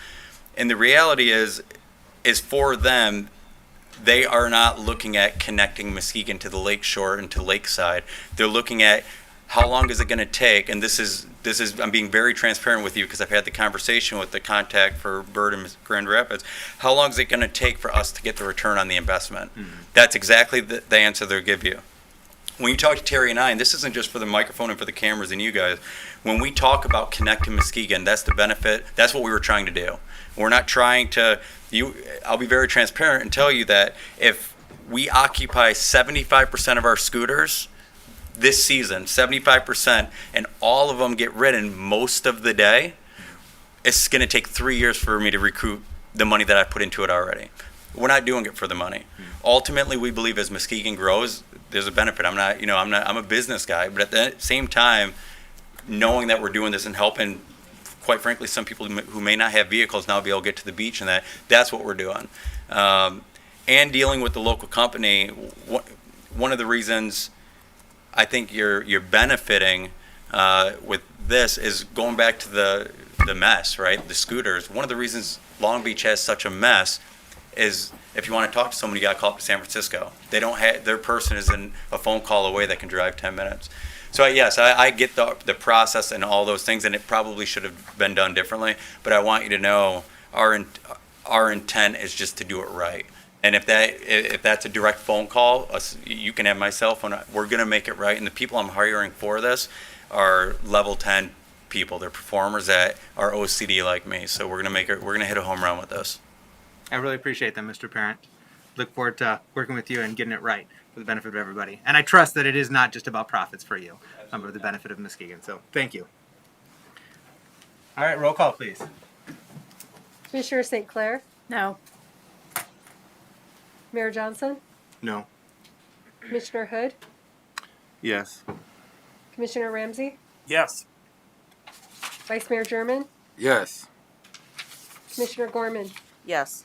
And the reality is for them, they are not looking at connecting Muskegon to the lakeshore and to Lakeside. They're looking at how long is it going to take, and this is I'm being very transparent with you because I've had the conversation with the contact for Bird and Grand Rapids. How long is it going to take for us to get the return on the investment? Mm-hmm. That's exactly the answer they'll give you. When you talk to Terry and I, and this isn't just for the microphone and for the cameras and you guys, when we talk about connecting Muskegon, that's the benefit. That's what we were trying to do. We're not trying to. I'll be very transparent and tell you that if we occupy 75% of our scooters this season, 75%, and all of them get ridden most of the day, it's going to take 3 years for me to recoup the money that I put into it already. We're not doing it for the money. Ultimately, we believe as Muskegon grows, there's a benefit. I'm a business guy, but at the same time, knowing that we're doing this and helping, quite frankly, some people who may not have vehicles now be able to get to the beach, and that's what we're doing. And dealing with the local company, one of the reasons I think you're benefiting with this is going back to the mess, right? The scooters. One of the reasons Long Beach has such a mess is if you want to talk to somebody, you got to call up to San Francisco. They don't have, their person is in a phone call away that can drive 10 minutes. So yes, I get the process and all those things, and it probably should have been done differently. But I want you to know our intent is just to do it right. And if that's a direct phone call, you can have my cell phone. We're going to make it right. And the people I'm hiring for this are level 10 people. They're performers that are OCD like me. So we're going to hit a home run with this. I really appreciate that, Mr. Parent. Look forward to working with you and getting it right for the benefit of everybody. And I trust that it is not just about profits for you, but for the benefit of Muskegon. So thank you. All right, roll call, please. Commissioner St. Clair, No. Mayor Johnson, No. Commissioner Hood, Yes. Commissioner Ramsey, Yes. Vice Mayor German, Yes. Commissioner Gorman. Yes.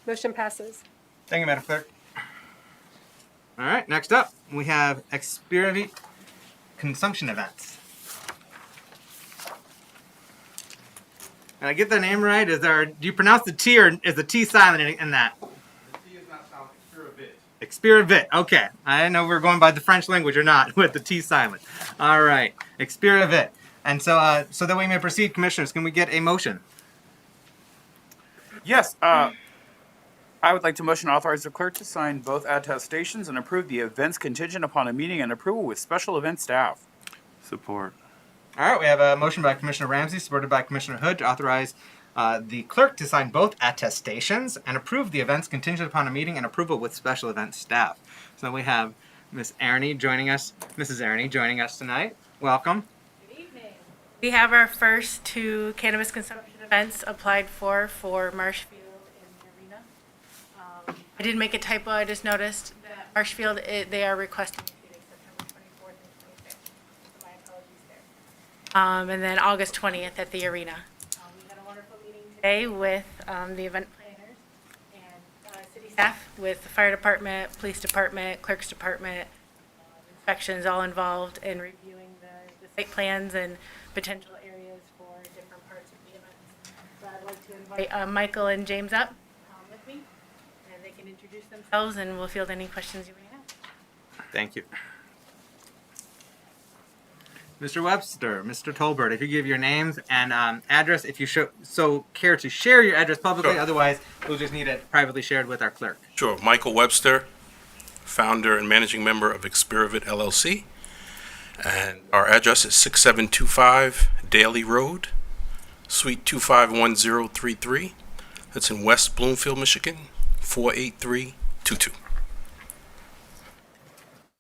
Motion passes. Thank you, Madam Clerk. All right, next up, we have Experience Consumption Events. Did I get the name right? Do you pronounce the T or is the T silent in that? The T is not silent. Experavit. Okay. I didn't know we were going by the French language or not with the T silent. All right. Experavit. And so that we may proceed, Commissioners, can we get a motion? Yes, I would like to motion to authorize the clerk to sign both attestations and approve the events contingent upon a meeting and approval with special event staff. Support. All right, we have a motion by Commissioner Ramsey, supported by Commissioner Hood, to authorize the clerk to sign both attestations and approve the events contingent upon a meeting and approval with special event staff. So we have Mrs. Aroney joining us tonight. Welcome. We have our first two cannabis consumption events applied for Marshfield and the Arena. I did make a typo. I just noticed that Marshfield, they are requesting meeting September 24th and 25th. So my apologies there. And then August 20th at the Arena. We had a wonderful meeting today with the event planners and city staff, with the fire department, police department, clerk's department, inspections all involved in reviewing the site plans and potential areas for different parts of the event. So I'd like to invite Michael and James up with me, and they can introduce themselves, and we'll field any questions you may have. Thank you. Mr. Webster, Mr. Tolbert, if you give your names and address, if you so care to share your address publicly, Sure. Otherwise we'll just need it privately shared with our clerk. Sure. Michael Webster, founder and managing member of Experavit LLC. And our address is 6725 Daly Road, Suite 251033. That's in West Bloomfield, Michigan, 48322.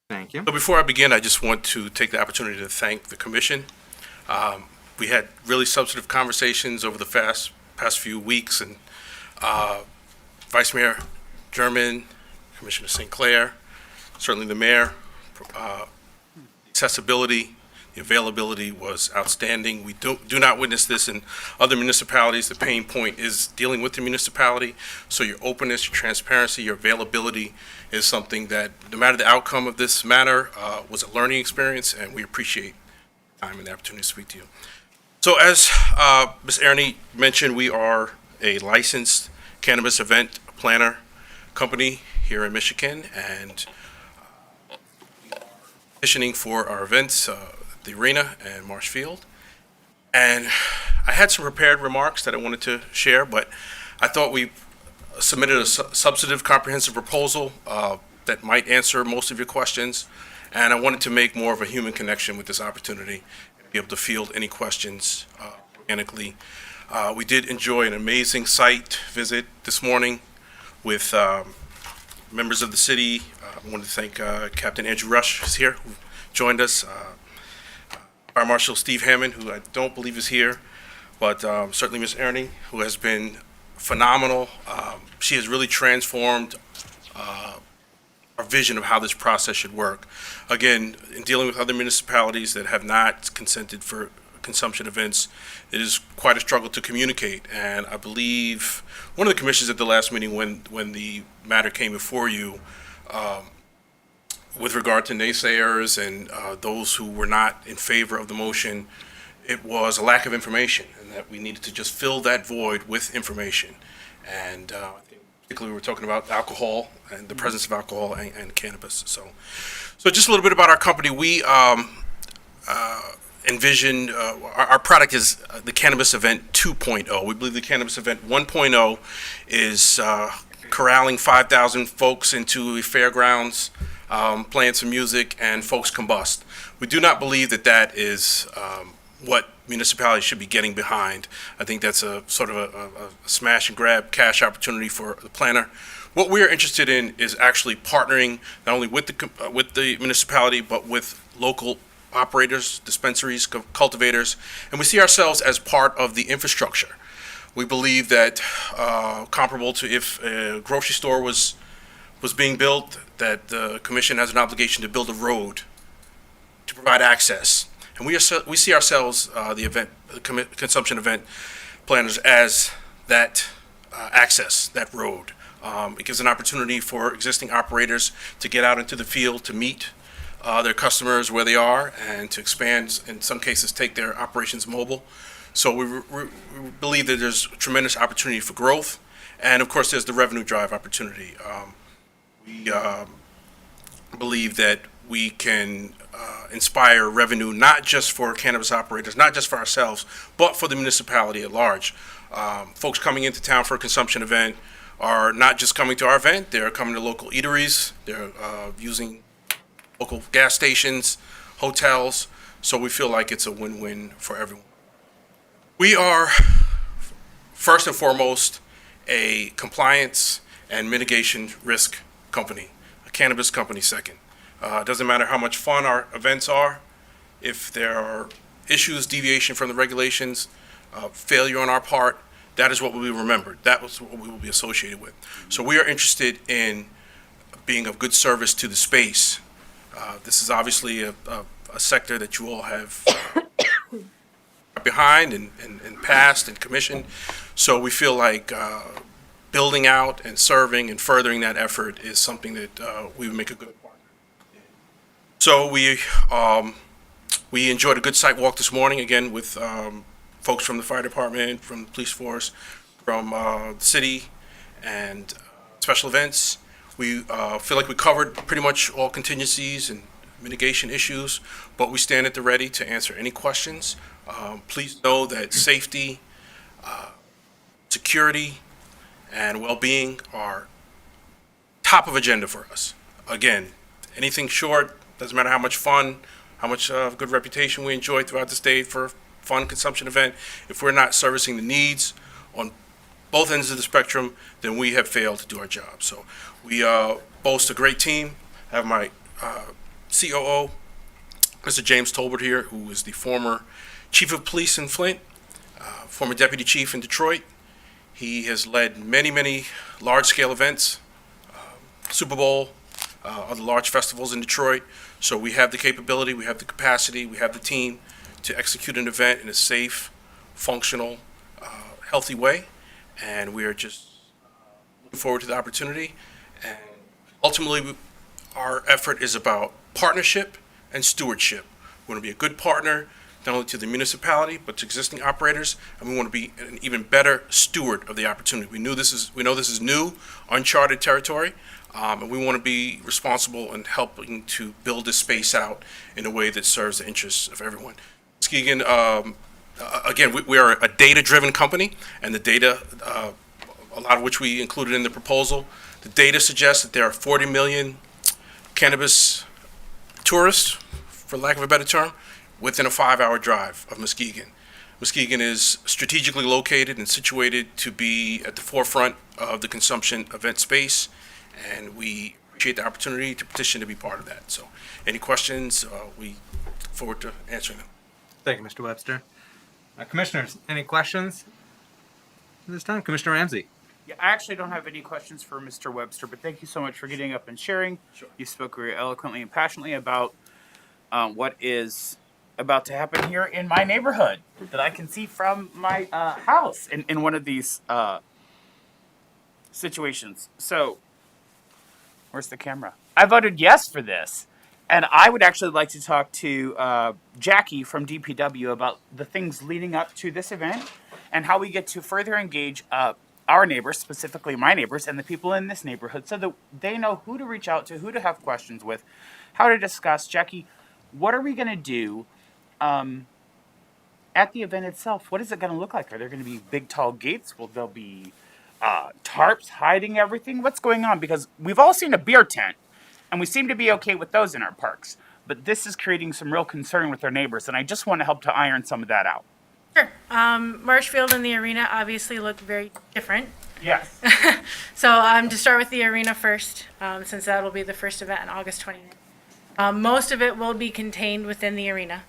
Thank you. So before I begin, I just want to take the opportunity to thank the commission. We had really substantive conversations over the past few weeks, and Vice Mayor German, Commissioner St. Clair, certainly the mayor, accessibility, the availability was outstanding. We do not witness this in other municipalities. The pain point is dealing with the municipality. So your openness, your transparency, your availability is something that, no matter the outcome of this matter, was a learning experience, and we appreciate the time and the opportunity to speak to you. So as Ms. Aroney mentioned, we are a licensed cannabis event planner company here in Michigan, and petitioning for our events, the Arena and Marshfield. And I had some prepared remarks that I wanted to share, but I thought we submitted a substantive, comprehensive proposal that might answer most of your questions. And I wanted to make more of a human connection with this opportunity and be able to field any questions organically. We did enjoy an amazing site visit this morning with members of the city. I want to thank Captain Andrew Rush, who's here, who joined us. Fire Marshal Steve Hammond, who I don't believe is here, but certainly Ms. Aroney, who has been phenomenal. She has really transformed our vision of how this process should work. Again, in dealing with other municipalities that have not consented for consumption events, it is quite a struggle to communicate. And I believe one of the commissioners at the last meeting, when the matter came before you, with regard to naysayers and those who were not in favor of the motion, it was a lack of information, and that we needed to just fill that void with information. And I think particularly we're talking about alcohol and the presence of alcohol and cannabis. So just a little bit about our company. We envision our product is the Cannabis Event 2.0. We believe the Cannabis Event 1.0 is corralling 5,000 folks into a fairgrounds, playing some music, and folks combust. We do not believe that that is what municipalities should be getting behind. I think that's a sort of a smash and grab cash opportunity for the planner. What we are interested in is actually partnering not only with the municipality, but with local operators, dispensaries, cultivators, and we see ourselves as part of the infrastructure. We believe that comparable to if a grocery store was being built, that the commission has an obligation to build a road to provide access. And we see ourselves, the consumption event planners, as that access, that road. It gives an opportunity for existing operators to get out into the field to meet their customers where they are and to expand, in some cases, take their operations mobile. So we believe that there's tremendous opportunity for growth. And of course, there's the revenue drive opportunity. We believe that we can inspire revenue not just for cannabis operators, not just for ourselves, but for the municipality at large. Folks coming into town for a consumption event are not just coming to our event, they're coming to local eateries, they're using local gas stations, hotels, so we feel like it's a win-win for everyone. We are, first and foremost, a compliance and mitigation risk company, a cannabis company second. It doesn't matter how much fun our events are, if there are issues, deviation from the regulations, failure on our part, that is what will be remembered. That was what we will be associated with. So we are interested in being of good service to the space. This is obviously a sector that you all have behind and passed and commissioned. So we feel like building out and serving and furthering that effort is something that we would make a good partner. So we enjoyed a good site walk this morning, again, with folks from the fire department, from the police force, from the city, and special events. We feel like we covered pretty much all contingencies and mitigation issues, but we stand at the ready to answer any questions. Please know that safety, security, and well-being are top of agenda for us. Again, anything short, doesn't matter how much fun, how much good reputation we enjoy throughout the state for a fun consumption event, if we're not servicing the needs on both ends of the spectrum, then we have failed to do our job. So we boast a great team. I have my COO, Mr. James Tolbert here, who is the former chief of police in Flint, former deputy chief in Detroit. He has led many, many large-scale events, Super Bowl, other large festivals in Detroit. So we have the capability, we have the capacity, we have the team to execute an event in a safe, functional, healthy way. And we are just looking forward to the opportunity. And ultimately, our effort is about partnership and stewardship. We want to be a good partner, not only to the municipality, but to existing operators, and we want to be an even better steward of the opportunity. We know this is new, uncharted territory, and we want to be responsible in helping to build this space out in a way that serves the interests of everyone. Muskegon, again, we are a data-driven company, and the data, a lot of which we included in the proposal, the data suggests that there are 40 million cannabis tourists, for lack of a better term, within a 5-hour drive of Muskegon. Muskegon is strategically located and situated to be at the forefront of the consumption event space, and we appreciate the opportunity to petition to be part of that. So any questions, we look forward to answering them. Thank you, Mr. Webster. Commissioners, any questions this time? Commissioner Ramsey. Yeah, I actually don't have any questions for Mr. Webster, but thank you so much for getting up and sharing. Sure. You spoke very eloquently and passionately about what is about to happen here in my neighborhood that I can see from my house in one of these situations. So, where's the camera? I voted yes for this. And I would actually like to talk to Jackie from DPW about the things leading up to this event and how we get to further engage our neighbors, specifically my neighbors, and the people in this neighborhood so that they know who to reach out to, who to have questions with, how to discuss. Jackie, what are we going to do at the event itself? What is it going to look like? Are there going to be big, tall gates? Will there be tarps hiding everything? What's going on? Because we've all seen a beer tent, and we seem to be okay with those in our parks. But this is creating some real concern with our neighbors, and I just want to help to iron some of that out. Sure. Marshfield and the arena obviously look very different. Yes. So to start with the arena first, since that will be the first event on August 29th. Most of it will be contained within the arena.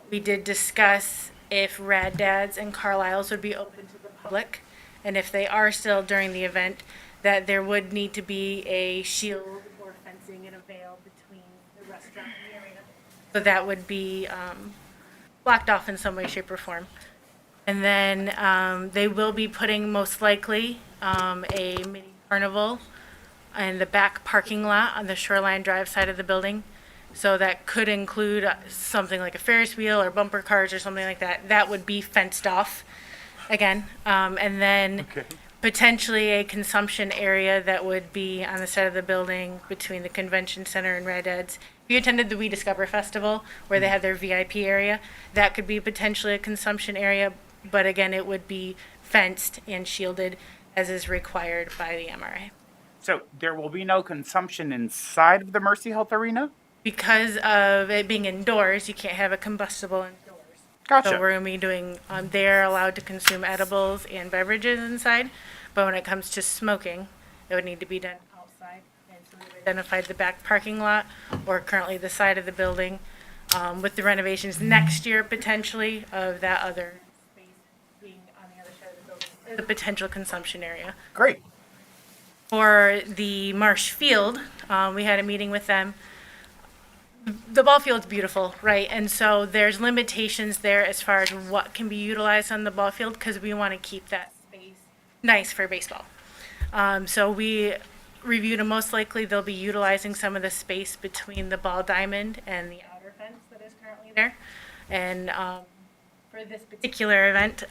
We did discuss if Rad Dads and Carlisle's would be open to the public, and if they are still during the event, that there would need to be a shield or fencing and a veil between the restaurant and the arena. So that would be blocked off in some way, shape, or form. And then they will be putting most likely a mini carnival in the back parking lot on the Shoreline Drive side of the building. So that could include something like a Ferris wheel or bumper cars or something like that. That would be fenced off again. And then potentially a consumption area that would be on the side of the building between the convention center and Red Ed's. If you attended the We Discover Festival where they had their VIP area, that could be potentially a consumption area. But again, it would be fenced and shielded as is required by the MRA. So there will be no consumption inside of the Mercy Health Arena? Because of it being indoors, you can't have a combustible indoors. Gotcha. So we're going to be doing, they're allowed to consume edibles and beverages inside, but when it comes to smoking, it would need to be done outside. And so we've identified the back parking lot, or currently the side of the building, with the renovations next year potentially of that other space being on the other side of the building, the potential consumption area. Great. For the Marsh Field, we had a meeting with them. The ball field's beautiful, right? And so there's limitations there as far as what can be utilized on the ball field because we want to keep that space nice for baseball. So we reviewed and most likely they'll be utilizing some of the space between the ball diamond and the outer fence that is currently there. And for this particular event,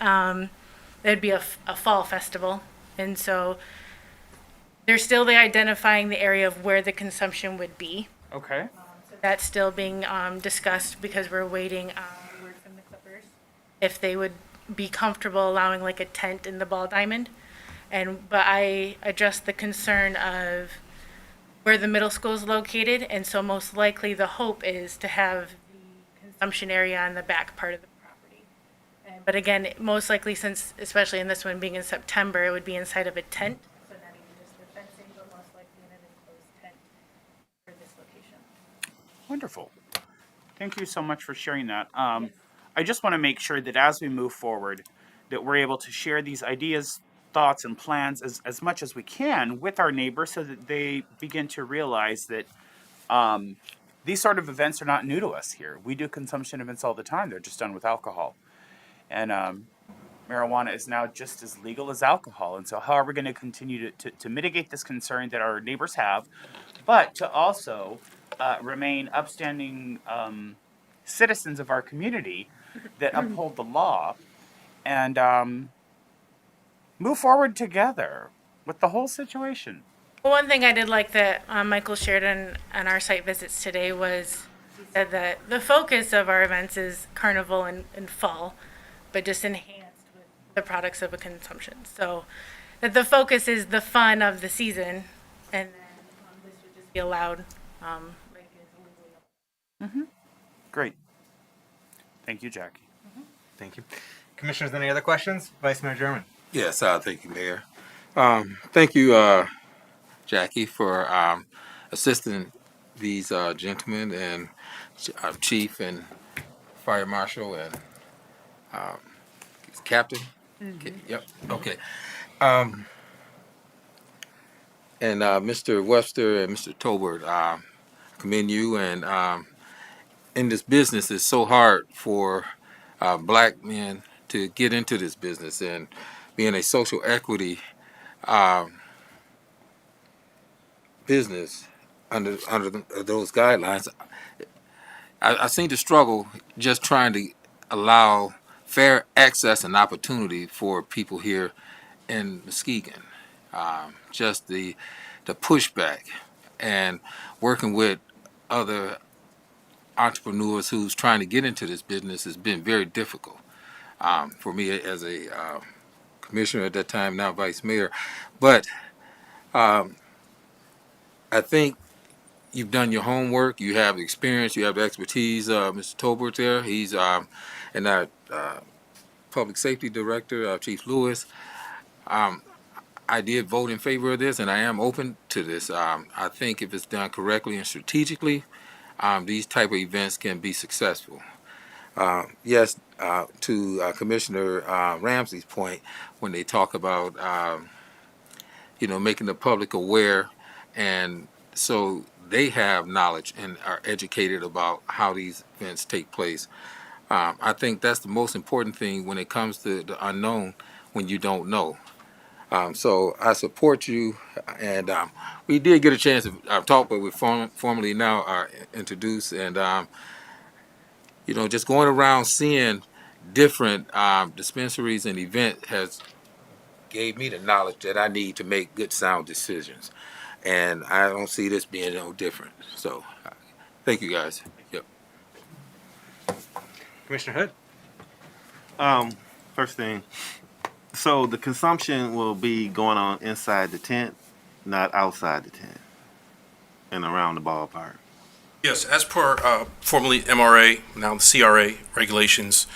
there'd be a fall festival. And so they're still identifying the area of where the consumption would be. Okay. That's still being discussed because we're waiting on word from the Clippers if they would be comfortable allowing like a tent in the ball diamond. But I addressed the concern of where the middle school is located, and so most likely the hope is to have the consumption area on the back part of the property. But again, most likely, since especially in this one being in September, it would be inside of a tent. So not even just the fencing, but most likely in an enclosed tent for this location. Wonderful. Thank you so much for sharing that. I just want to make sure that as we move forward, that we're able to share these ideas, thoughts, and plans as much as we can with our neighbors so that they begin to realize that these sort of events are not new to us here. We do consumption events all the time. They're just done with alcohol. And marijuana is now just as legal as alcohol. And so how are we going to continue to mitigate this concern that our neighbors have, but to also remain upstanding citizens of our community that uphold the law and move forward together with the whole situation. Well, one thing I did like that Michael shared on our site visits today was he said that the focus of our events is carnival and fall, but just enhanced with the products of a consumption. So that the focus is the fun of the season, and then this would just be allowed. Great. Thank you, Jackie. Thank you. Commissioners, any other questions? Vice Mayor German. Yes, thank you, Mayor. Thank you, Jackie, for assisting these gentlemen and Chief and Fire Marshal and Captain. Okay, yep. Okay. And Mr. Webster and Mr. Tolbert, commend you. And in this business, it's so hard for black men to get into this business, and being a social equity business, those guidelines. I seem to struggle just trying to allow fair access and opportunity for people here in Muskegon. Just the pushback and working with other entrepreneurs who's trying to get into this business has been very difficult for me as a commissioner at that time, now vice mayor. But I think you've done your homework. You have experience. You have expertise. Mr. Tolbert there, he's and our public safety director, Chief Lewis. I did vote in favor of this, and I am open to this. I think if it's done correctly and strategically, these type of events can be successful. Yes, to Commissioner Ramsey's point, when they talk about making the public aware, and so they have knowledge and are educated about how these events take place. I think that's the most important thing when it comes to the unknown, when you don't know. So I support you, and we did get a chance to talk, but we're formally now are introduced, and just going around seeing different dispensaries and events has gave me the knowledge that I need to make good, sound decisions, and I don't see this being no different. So, thank you guys. Yep. Commissioner Hood. First thing. So the consumption will be going on inside the tent, not outside the tent and around the ballpark. Yes, as per formerly MRA, now the CRA regulations,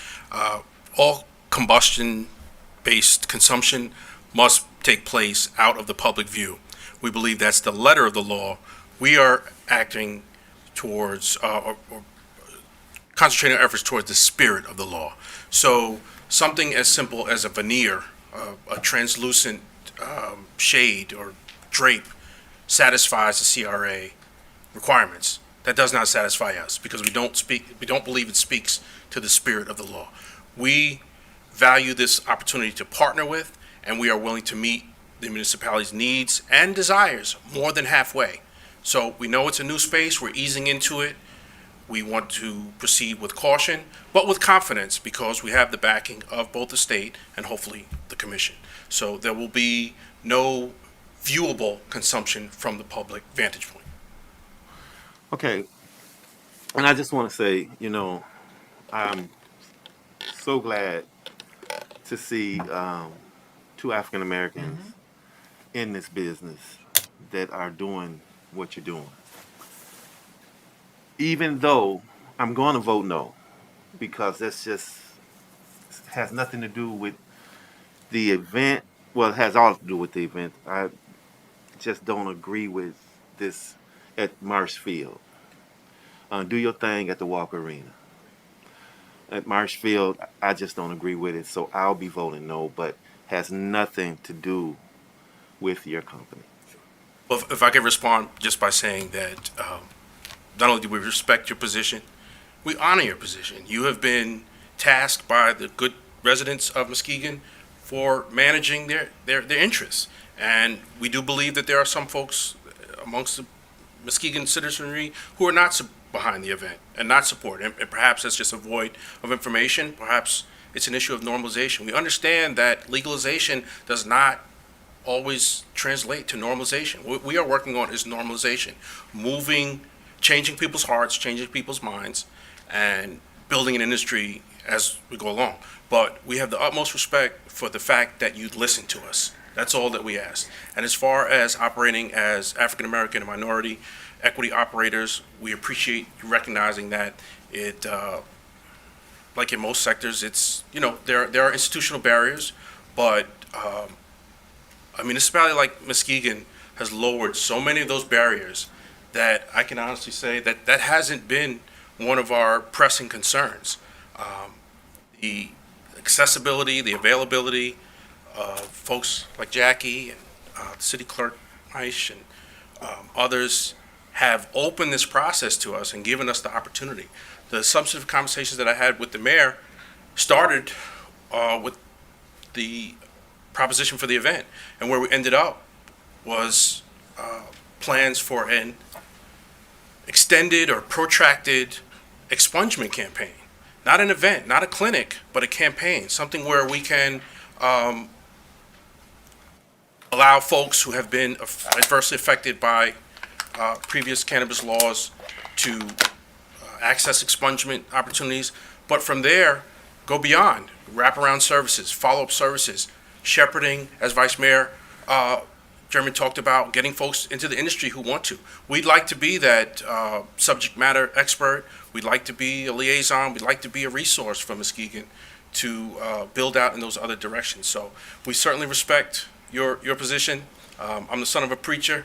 all combustion-based consumption must take place out of the public view. We believe that's the letter of the law. We are acting towards, or concentrating our efforts towards the spirit of the law. So something as simple as a veneer, a translucent shade or drape satisfies the CRA requirements. That does not satisfy us because we don't believe it speaks to the spirit of the law. We value this opportunity to partner with, and we are willing to meet the municipality's needs and desires more than halfway. So we know it's a new space, we're easing into it. We want to proceed with caution, but with confidence because we have the backing of both the state and hopefully the commission. So there will be no viewable consumption from the public vantage point. Okay, and I just want to say, I'm so glad to see two African Americans in this business that are doing what you're doing. Even though I'm going to vote no, because that's just has nothing to do with the event. Well, it has all to do with the event. I just don't agree with this at Marshfield. Do your thing at the Walker Arena. At Marshfield, I just don't agree with it, so I'll be voting no, but has nothing to do with your company. Well, if I could respond just by saying that not only do we respect your position, we honor your position. You have been tasked by the good residents of Muskegon for managing their interests. And we do believe that there are some folks amongst the Muskegon citizenry who are not behind the event and not support. And perhaps that's just a void of information. Perhaps it's an issue of normalization. We understand that legalization does not always translate to normalization. What we are working on is normalization, changing people's hearts, changing people's minds, and building an industry as we go along. But we have the utmost respect for the fact that you listen to us. That's all that we ask. And as far as operating as African American and minority equity operators, we appreciate you recognizing that it, like in most sectors, it's, there are institutional barriers, but a municipality like Muskegon has lowered so many of those barriers that I can honestly say that that hasn't been one of our pressing concerns. The accessibility, the availability of folks like Jackie and City Clerk Meisch and others have opened this process to us and given us the opportunity. The substantive conversations that I had with the mayor started with the proposition for the event, and where we ended up was plans for an extended or protracted expungement campaign. Not an event, not a clinic, but a campaign, something where we can allow folks who have been adversely affected by previous cannabis laws to access expungement opportunities, but from there, go beyond, wraparound services, follow-up services, shepherding, as Vice Mayor German talked about, getting folks into the industry who want to. We'd like to be that subject matter expert. We'd like to be a liaison. We'd like to be a resource for Muskegon to build out in those other directions. So we certainly respect your position. I'm the son of a preacher,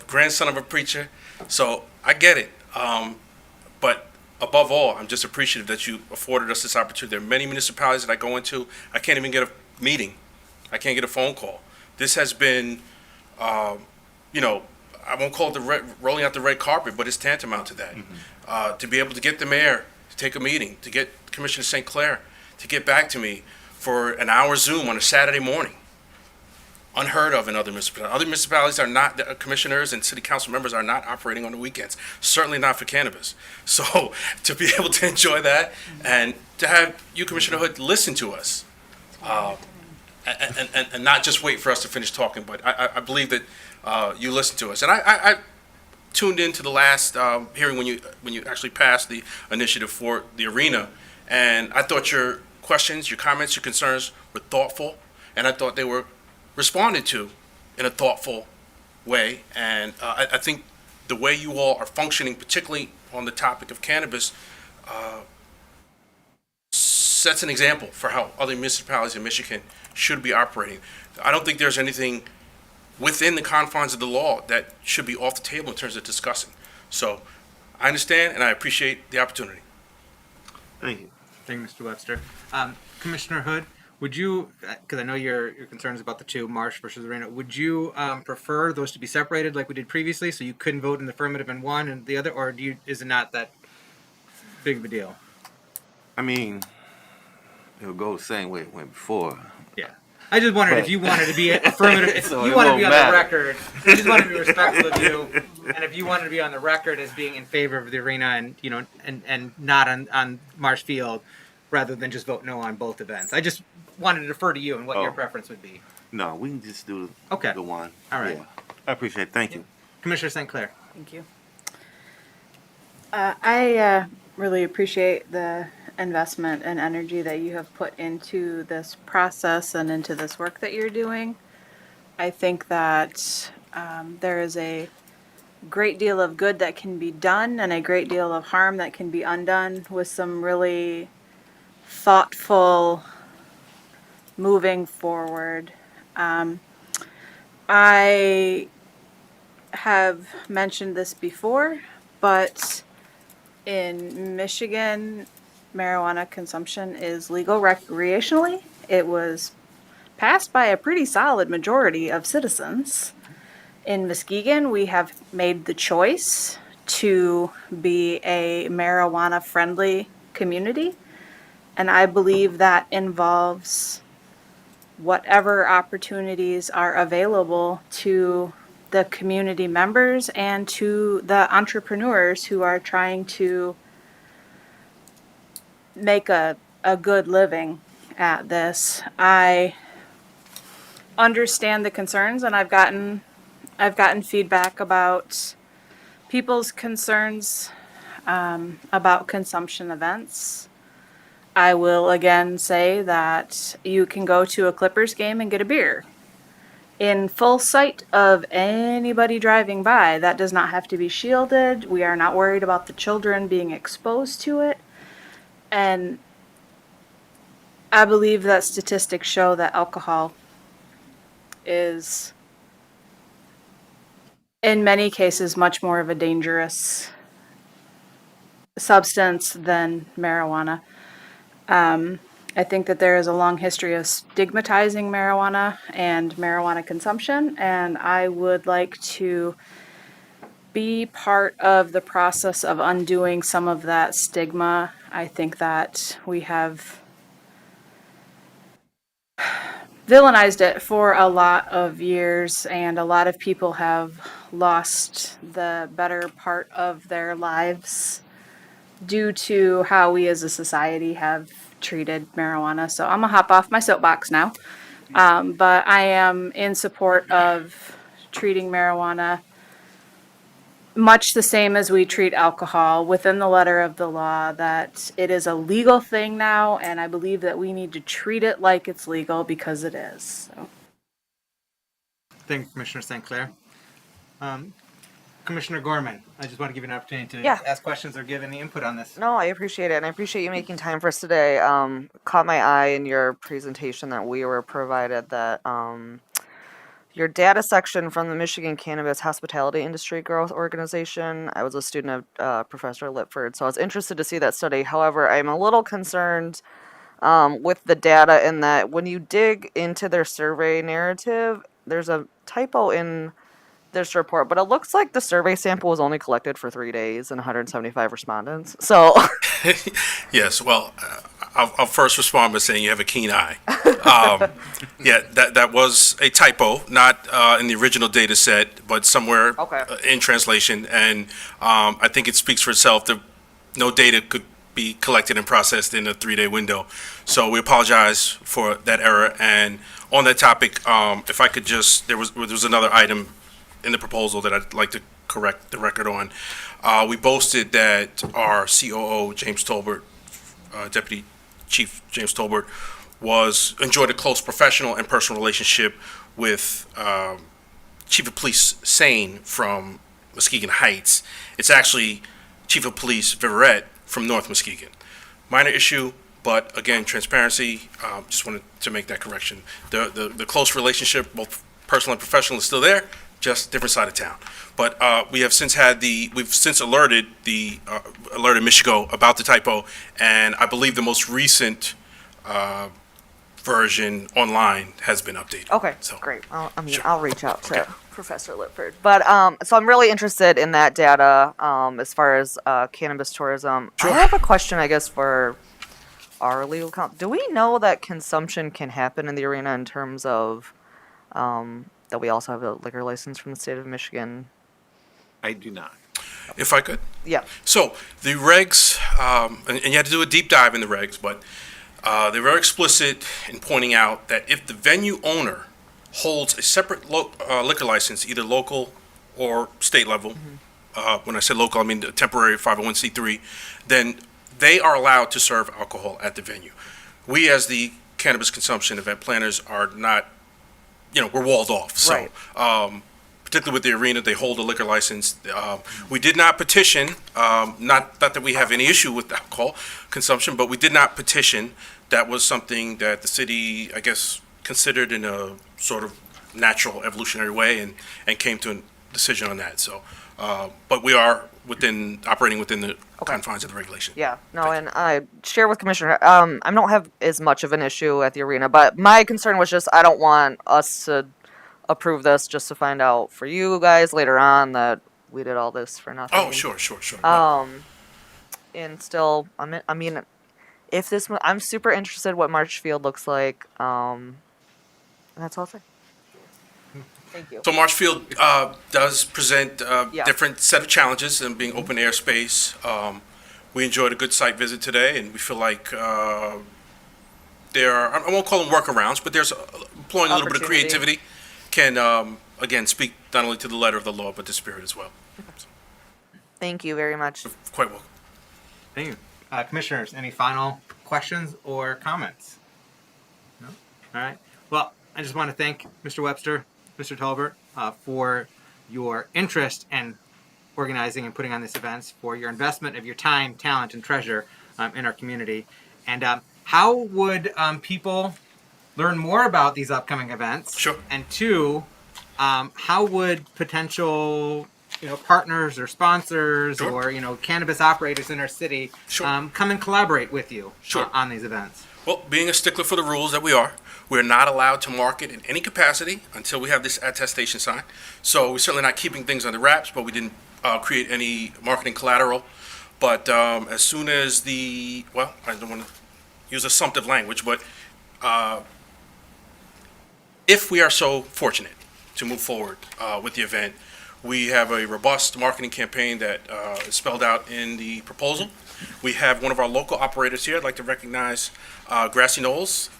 grandson of a preacher, so I get it. But above all, I'm just appreciative that you afforded us this opportunity. There are many municipalities that I go into, I can't even get a meeting. I can't get a phone call. This has been, I won't call it rolling out the red carpet, but it's tantamount to that. To be able to get the mayor to take a meeting, to get Commissioner St. Clair to get back to me for an hour Zoom on a Saturday morning. Unheard of in other municipalities. Other municipalities are not, the commissioners and city council members are not operating on the weekends. Certainly not for cannabis. So to be able to enjoy that and to have you, Commissioner Hood, listen to us, and not just wait for us to finish talking, but I believe that you listen to us. And I tuned into the last hearing when you actually passed the initiative for the arena, and I thought your questions, your comments, your concerns were thoughtful, and I thought they were responded to in a thoughtful way. And I think the way you all are functioning, particularly on the topic of cannabis, sets an example for how other municipalities in Michigan should be operating. I don't think there's anything within the confines of the law that should be off the table in terms of discussing. So I understand and I appreciate the opportunity. Thank you. Thank you, Mr. Webster. Commissioner Hood, would you, because I know your concerns about the two, Marsh versus Arena, would you prefer those to be separated like we did previously, so you couldn't vote in the affirmative in one and the other, or is it not that big of a deal? I mean, it'll go the same way it went before. Yeah. I just wondered if you wanted to be affirmative, if So you it wanted to won't be on matter. the record. I just wanted to be respectful of you, and if you wanted to be on the record as being in favor of the arena and and not on Marsh Field, rather than just vote no on both events. I just wanted to defer to you and what your preference would be. No, we can just do the one. All right. Yeah. I appreciate it. Thank you. Commissioner St. Clair. Thank you. I really appreciate the investment and energy that you have put into this process and into this work that you're doing. I think that there is a great deal of good that can be done and a great deal of harm that can be undone with some really thoughtful moving forward. I have mentioned this before, but in Michigan, marijuana consumption is legal recreationally. It was passed by a pretty solid majority of citizens. In Muskegon, we have made the choice to be a marijuana-friendly community, and I believe that involves whatever opportunities are available to the community members and to the entrepreneurs who are trying to make a good living at this. I understand the concerns, and I've gotten feedback about people's concerns about consumption events. I will again say that you can go to a Clippers game and get a beer in full sight of anybody driving by. That does not have to be shielded. We are not worried about the children being exposed to it. And I believe that statistics show that alcohol is, in many cases, much more of a dangerous substance than marijuana. I think that there is a long history of stigmatizing marijuana and marijuana consumption, and I would like to be part of the process of undoing some of that stigma. I think that we have villainized it for a lot of years, and a lot of people have lost the better part of their lives due to how we as a society have treated marijuana. So I'm gonna hop off my soapbox now. But I am in support of treating marijuana much the same as we treat alcohol, within the letter of the law, that it is a legal thing now, and I believe that we need to treat it like it's legal because it is. So. Thank you, Commissioner St. Clair. Commissioner Gorman, I just want to give you an opportunity to Yeah. ask questions or give any input on this. No, I appreciate it, and I appreciate you making time for us today. Caught my eye in your presentation that we were provided that your data section from the Michigan Cannabis Hospitality Industry Growth Organization. I was a student of Professor Lipford, so I was interested to see that study. However, I'm a little concerned with the data in that when you dig into their survey narrative, there's a typo in this report, but it looks like the survey sample was only collected for 3 days and 175 respondents. So, Yes, well, I'll first respond by saying you have a keen eye. Yeah, that was a typo, not in the original data set, but somewhere in translation. And I think it speaks for itself that no data could be collected and processed in a 3-day window. So we apologize for that error. And on that topic, if I could just, there was another item in the proposal that I'd like to correct the record on. We boasted that our COO, James Tolbert, Deputy Chief James Tolbert, enjoyed a close professional and personal relationship with Chief of Police Sane from Muskegon Heights. It's actually Chief of Police Viverette from North Muskegon. Minor issue, but again, transparency. Just wanted to make that correction. The close relationship, both personal and professional, is still there, just different side of town. But we've since alerted Muskegon about the typo, and I believe the most recent version online has been updated. okay, So great. I'll reach out to Professor Lipford. But so I'm really interested in that data as far as cannabis tourism. I have a question, I guess, for our legal counsel. Do we know that consumption can happen in the arena in terms of that we also have a liquor license from the state of Michigan? I do not. if I could. Yeah. So the regs, and you had to do a deep dive in the regs, but they're very explicit in pointing out that if the venue owner holds a separate liquor license, either local or state level, when I say local, I mean the temporary 501c3, then they are allowed to serve alcohol at the venue. We, as the cannabis consumption event planners, are not, we're walled off. So, Right. Particularly with the arena, they hold a liquor license. We did not petition, not that we have any issue with alcohol consumption, but we did not petition. That was something that the city, I guess, considered in a sort of natural evolutionary way and came to a decision on that. So, but we are operating within the confines of the regulation. Yeah, no, and I share with Commissioner, I don't have as much of an issue at the arena, but my concern was just I don't want us to approve this just to find out for you guys later on that we did all this for nothing. Oh, sure. And still, I mean, if this, I'm super interested what Marshfield looks like. And that's all I'll say. Thank you. So Marshfield does present Yeah. different set of challenges in being open air space. We enjoyed a good site visit today, and we feel like there are, I won't call them workarounds, but there's employing a little bit of Opportunity. creativity can, again, speak not only to the letter of the law, but the spirit as well. Thank you very much. Quite welcome. Thank you. Commissioners, any final questions or comments? No? All right. Well, I just want to thank Mr. Webster, Mr. Tolbert, for your interest in organizing and putting on these events, for your investment of your time, talent, and treasure in our community. And how would people learn more about these upcoming events? Sure. And two, how would potential partners or sponsors Sure. or cannabis operators in our city come and collaborate with you on these events? Well, being a stickler for the rules that we are, we're not allowed to market in any capacity until we have this attestation signed. So we're certainly not keeping things under wraps, but we didn't create any marketing collateral. But as soon as I don't want to use assumptive language, but if we are so fortunate to move forward with the event, we have a robust marketing campaign that is spelled out in the proposal. We have one of our local operators here. I'd like to recognize Grassy Knolls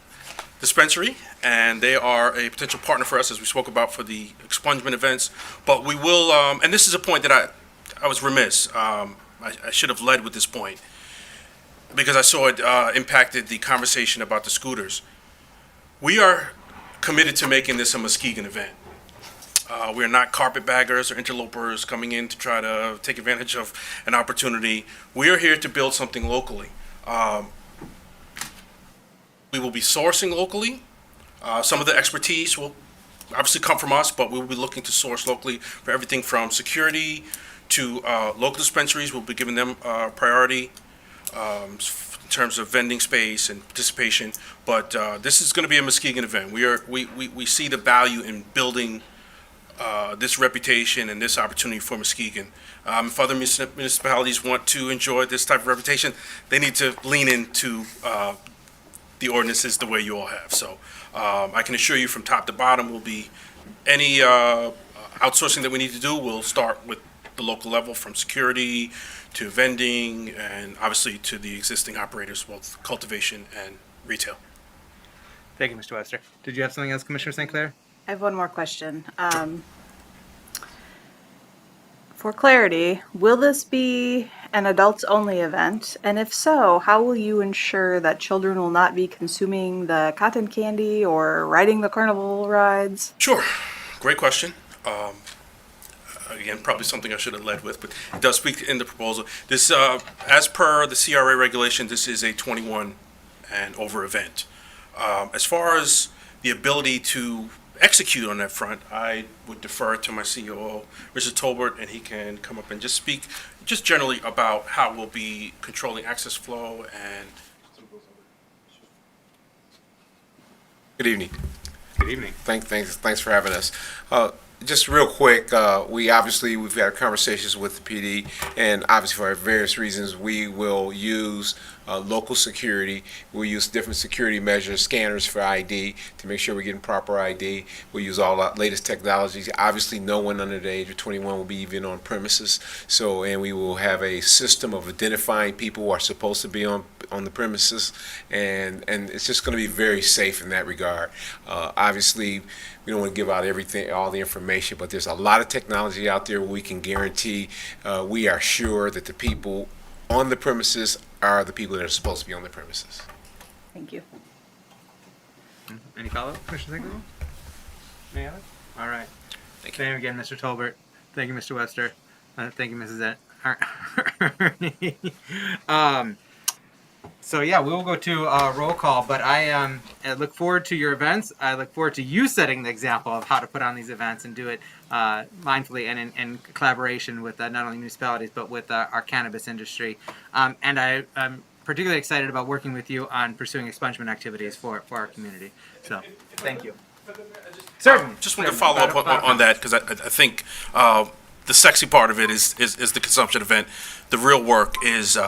Dispensary, and they are a potential partner for us, as we spoke about, for the expungement events. But we will, and this is a point that I was remiss. I should have led with this point because I saw it impacted the conversation about the scooters. We are committed to making this a Muskegon event. We are not carpetbaggers or interlopers coming in to try to take advantage of an opportunity. We are here to build something locally. We will be sourcing locally. Some of the expertise will obviously come from us, but we will be looking to source locally for everything from security to local dispensaries. We'll be giving them priority in terms of vending space and participation. But this is going to be a Muskegon event. We see the value in building this reputation and this opportunity for Muskegon. If other municipalities want to enjoy this type of reputation, they need to lean into the ordinances the way you all have. So I can assure you from top to bottom will be any outsourcing that we need to do. We'll start with the local level, from security to vending and obviously to the existing operators, both cultivation and retail. Thank you, Mr. Webster. Did you have something else, Commissioner St. Clair? I have one more question. For clarity, will this be an adults-only event? And if so, how will you ensure that children will not be consuming the cotton candy or riding the carnival rides? Sure. Great question. Again, probably something I should have led with, but it does speak in the proposal. This, as per the CRA regulation, this is a 21 and over event. As far as the ability to execute on that front, I would defer to my COO, Richard Tolbert, and he can come up and just speak just generally about how we'll be controlling access flow and. Good evening. Good evening. Thanks for having us. Just real quick, we've had conversations with the PD, and obviously for various reasons, we will use local security. We'll use different security measures, scanners for ID to make sure we're getting proper ID. We'll use all the latest technologies. Obviously, no one under the age of 21 will be even on premises. And we will have a system of identifying people who are supposed to be on the premises, and it's just going to be very safe in that regard. Obviously, we don't want to give out all the information, but there's a lot of technology out there where we can guarantee we are sure that the people on the premises are the people that are supposed to be on the premises. Thank you. Any follow-up, Commissioner St. Clair? Any other? All right. Thank you again, Mr. Tolbert. Thank you, Mr. Webster. Thank you, Mrs. Ernie. So yeah, we will go to roll call, but I look forward to your events. I look forward to you setting the example of how to put on these events and do it mindfully and in collaboration with not only municipalities, but with our cannabis industry. And I'm particularly excited about working with you on pursuing expungement activities for our community. So thank you. Certainly. Just want to follow up on that, because I think the sexy part of it is the consumption event. The real work is,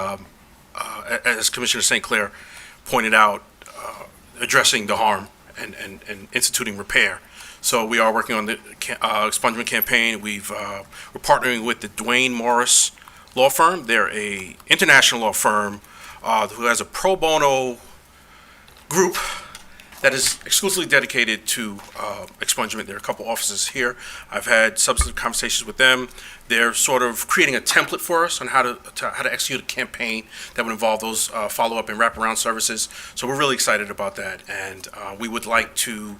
as Commissioner St. Clair pointed out, addressing the harm and instituting repair. So we are working on the expungement campaign. We're partnering with the Dwayne Morris law firm. They're a international law firm who has a pro bono group that is exclusively dedicated to expungement. There are a couple offices here. I've had substantive conversations with them. They're sort of creating a template for us on how to execute a campaign that would involve those follow-up and wraparound services. So we're really excited about that, and we would like to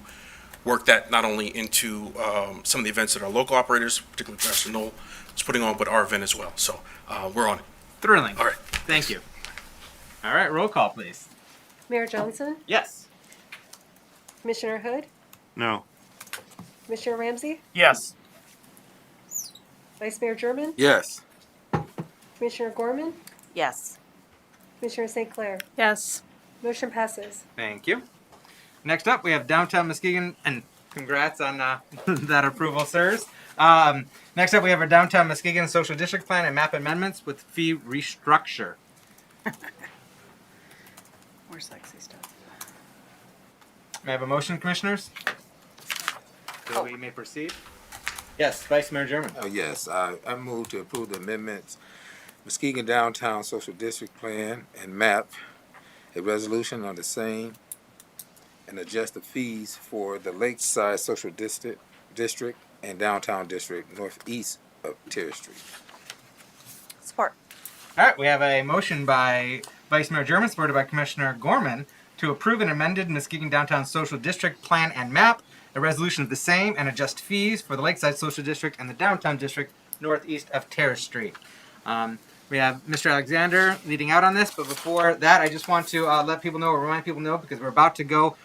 work that not only into some of the events that our local operators, particularly Pastor Knoll, is putting on, but our event as well. So we're on it. Thrilling. All right. Thank you. All right, roll call, please. Mayor Johnson? Yes. Commissioner Hood? No. Commissioner Ramsey? Yes. Vice Mayor German? Yes. Commissioner Gorman? Yes. Commissioner St. Clair? Yes. Motion passes. Thank you. Next up, we have Downtown Muskegon, and congrats on that approval, sirs. Next up, we have our Downtown Muskegon Social District Plan and map amendments with fee restructure. More sexy stuff. May I have a motion, Commissioners? So we may proceed. Yes, Vice Mayor German. Yes, I move to approve the amendments, Muskegon Downtown Social District Plan and MAP, a resolution on the same, and adjust the fees for the Lakeside Social District and Downtown District northeast of Terry Street. Support. All right, we have a motion by Vice Mayor German, supported by Commissioner Gorman, to approve an amended Muskegon Downtown Social District Plan and Map, a resolution of the same, and adjust fees for the Lakeside Social District and the Downtown District northeast of Terrace Street. We have Mr. Alexander leading out on this, but before that, I just want to let people know, or remind people know, because we're about to go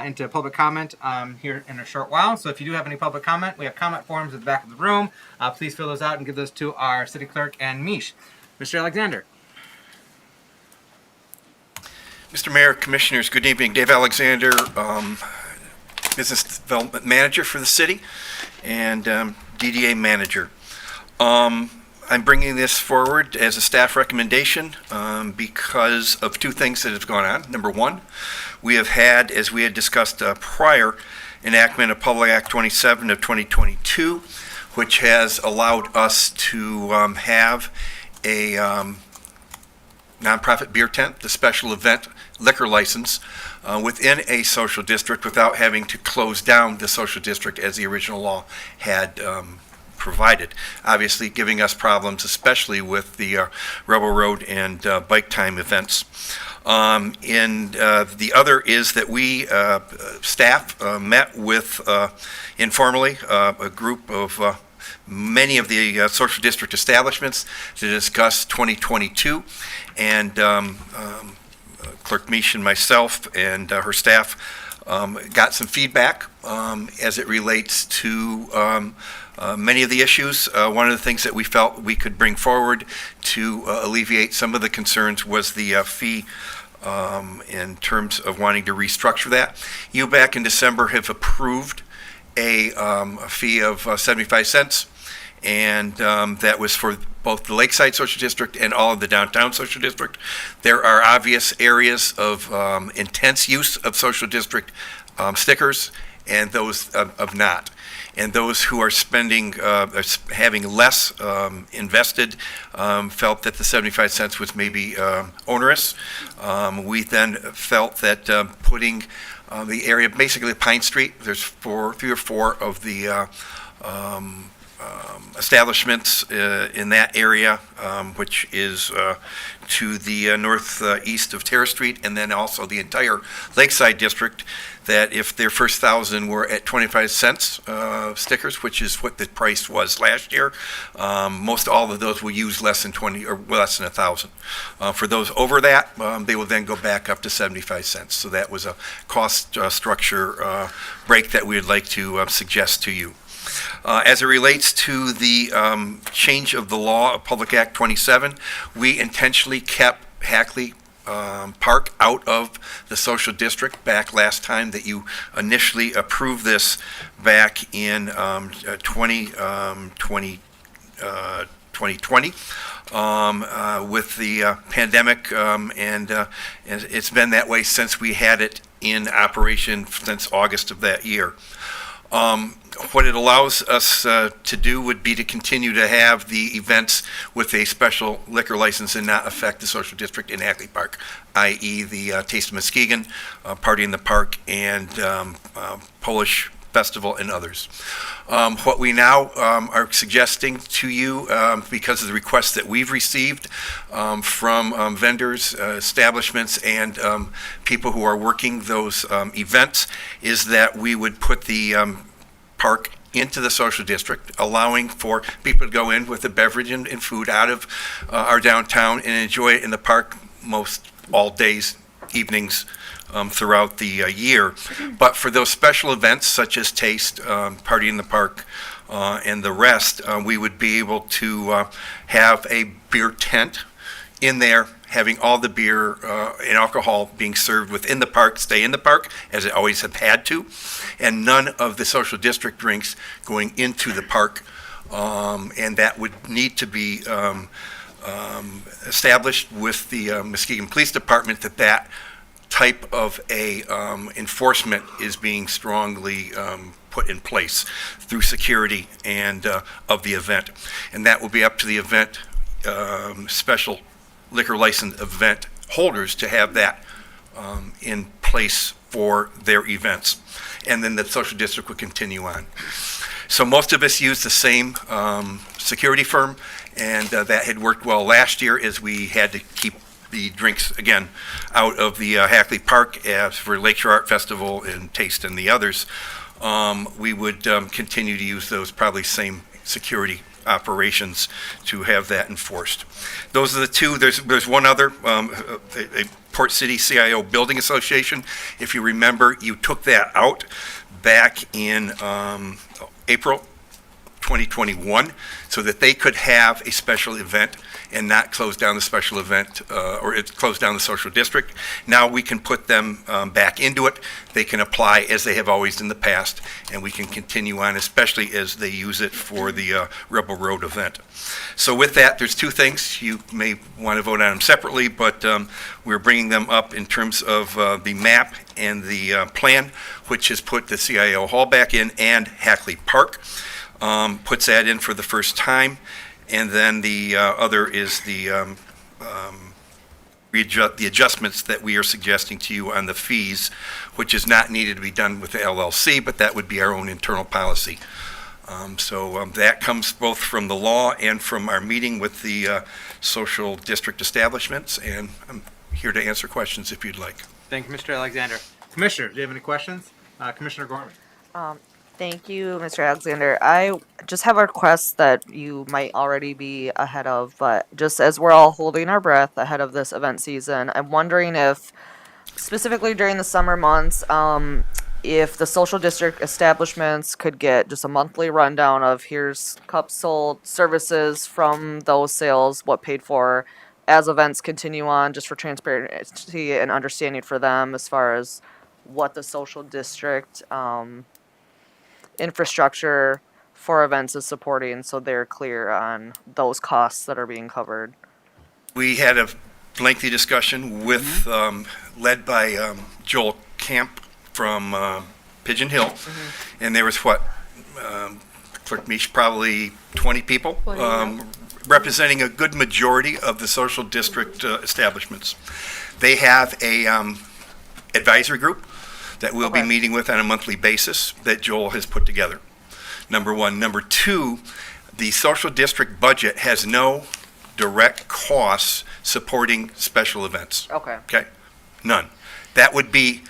into public comment here in a short while. So if you do have any public comment, we have comment forms at the back of the room. Please fill those out and give those to our city clerk and Mish. Mr. Alexander. Mr. Mayor, Commissioners, good evening. Dave Alexander, Business Development Manager for the city and DDA Manager. I'm bringing this forward as a staff recommendation because of two things that have gone on. Number one, we have had, as we had discussed prior, enactment of Public Act 27 of 2022, which has allowed us to have a nonprofit beer tent, the special event liquor license, within a social district without having to close down the social district as the original law had provided. Obviously giving us problems, especially with the Rebel Road and bike time events. The other is that we, staff, met with, informally, a group of many of the social district establishments to discuss 2022, and Clerk Mish and myself and her staff got some feedback as it relates to many of the issues. One of the things that we felt we could bring forward to alleviate some of the concerns was the fee in terms of wanting to restructure that. You back in December have approved a fee of 75 cents, and that was for both the Lakeside Social District and all of the Downtown Social District. There are obvious areas of intense use of social district stickers and those of not. And those who are spending, having less invested, felt that the 75 cents was maybe onerous. We then felt that putting the area, basically Pine Street, there's three or four of the establishments in that area, which is to the northeast of Terrace Street, and then also the entire Lakeside District, that if their first 1,000 were at 25 cents stickers, which is what the price was last year, most all of those will use less than 20 or less than 1,000. For those over that, they will then go back up to 75 cents. So that was a cost structure break that we would like to suggest to you. As it relates to the change of the law of Public Act 27, we intentionally kept Hackley Park out of the social district back last time that you initially approved this back in 2020. With the pandemic, and it's been that way since we had it in operation since August of that year. What it allows us to do would be to continue to have the events with a special liquor license and not affect the social district in Hackley Park, i.e. the Taste of Muskegon, Party in the Park, and Polish Festival and others. What we now are suggesting to you, because of the requests that we've received from vendors, establishments, and people who are working those events, is that we would put the park into the social district, allowing for people to go in with a beverage and food out of our downtown and enjoy it in the park most all days, evenings, throughout the year. But for those special events such as Taste, Party in the Park, and the rest, we would be able to have a beer tent in there, having all the beer and alcohol being served within the park, stay in the park, as it always have had to, and none of the social district drinks going into the park. And that would need to be established with the Muskegon Police Department that type of a enforcement is being strongly put in place through security and of the event. And that will be up to the event, special liquor license event holders to have that in place for their events. And then the social district would continue on. So most of us use the same security firm, and that had worked well last year as we had to keep the drinks, again, out of the Hackley Park as for Lakeshore Art Festival and Taste and the others. We would continue to use those probably same security operations to have that enforced. Those are the two. There's one other, a Port City CIO Building Association. If you remember, you took that out back in April 2021 so that they could have a special event and not close down the special event or it close down the social district. Now we can put them back into it. They can apply as they have always in the past, and we can continue on, especially as they use it for the Rebel Road event. So with that, there's two things. You may want to vote on them separately, but we're bringing them up in terms of the map and the plan, which has put the CIO Hall back in and Hackley Park. Puts that in for the first time. And then the other is the adjustments that we are suggesting to you on the fees, which is not needed to be done with the LLC, but that would be our own internal policy. So that comes both from the law and from our meeting with the social district establishments, and I'm here to answer questions if you'd like. Thank you, Mr. Alexander. Commissioner, do you have any questions? Commissioner Gorman. Thank you, Mr. Alexander. I just have a request that you might already be ahead of, but just as we're all holding our breath ahead of this event season, I'm wondering if, specifically during the summer months, if the social district establishments could get just a monthly rundown of here's cups sold, services from those sales, what paid for, as events continue on, just for transparency and understanding for them as far as what the social district infrastructure for events is supporting, so they're clear on those costs that are being covered. We had a lengthy discussion with, led by Joel Camp from Pigeon Hill, and there was Clerk Misch, probably 20 people, representing a good majority of the social district establishments. They have a advisory group that we'll be meeting with on a monthly basis that Joel has put together. Number one. Number two, the social district budget has no direct costs supporting special events. Okay? None. That would be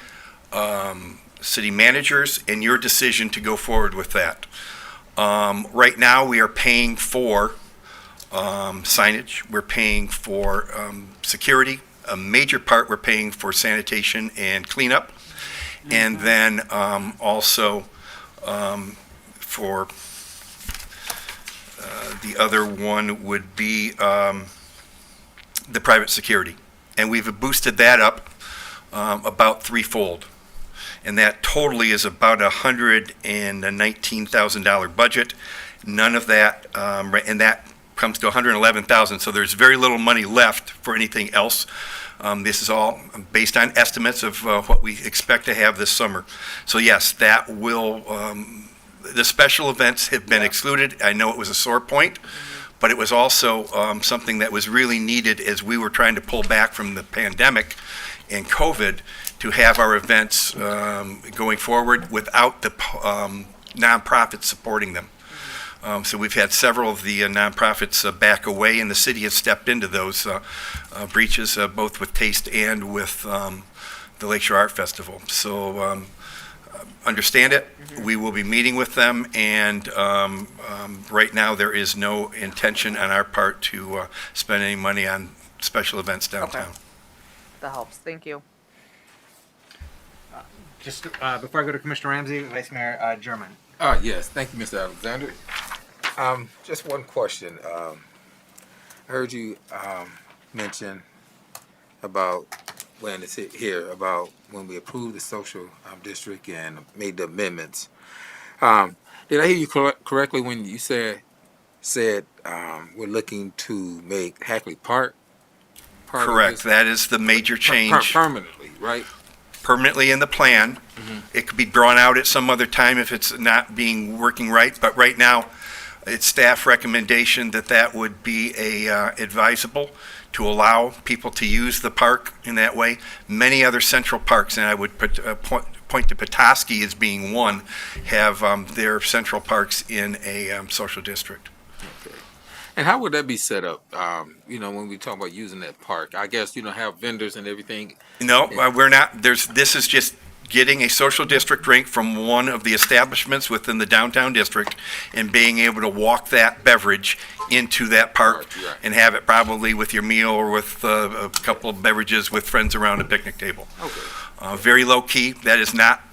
city managers and your decision to go forward with that. Right now, we are paying for signage. We're paying for security. A major part we're paying for sanitation and cleanup. And then also for the other one would be the private security. And we've boosted that up about threefold. And that totally is about $119,000 budget. None of that, and that comes to $111,000. So there's very little money left for anything else. This is all based on estimates of what we expect to have this summer. So yes, that will, the special events have been excluded. I know it was a sore point, but it was also something that was really needed as we were trying to pull back from the pandemic and COVID to have our events going forward without the nonprofits supporting them. So we've had several of the nonprofits back away, and the city has stepped into those breaches, both with Taste and with the Lakeshore Art Festival. So understand it. We will be meeting with them, and right now there is no intention on our part to spend any money on special events downtown. Okay. That helps. Thank you. Just before I go to Commissioner Ramsey, Vice Mayor German. Yes, thank you, Mr. Alexander. Just one question. I heard you mention about when it's here about when we approved the social district and made the amendments. Did I hear you correctly when you said we're looking to make Hackley Park part of Correct. this? That is the major change. Permanently, right? Permanently in the plan. Mhm. It could be drawn out at some other time if it's not working right, but right now, it's staff recommendation that that would be advisable to allow people to use the park in that way. Many other central parks, and I would point to Petoskey as being one, have their central parks in a social district. And how would that be set up? When we talk about using that park, I guess, have vendors and everything. No, we're not. This is just getting a social district drink from one of the establishments within the downtown district and being able to walk that beverage into that park and have it probably with your meal or with a couple of beverages with friends around a picnic table. Okay. Very low key. That is not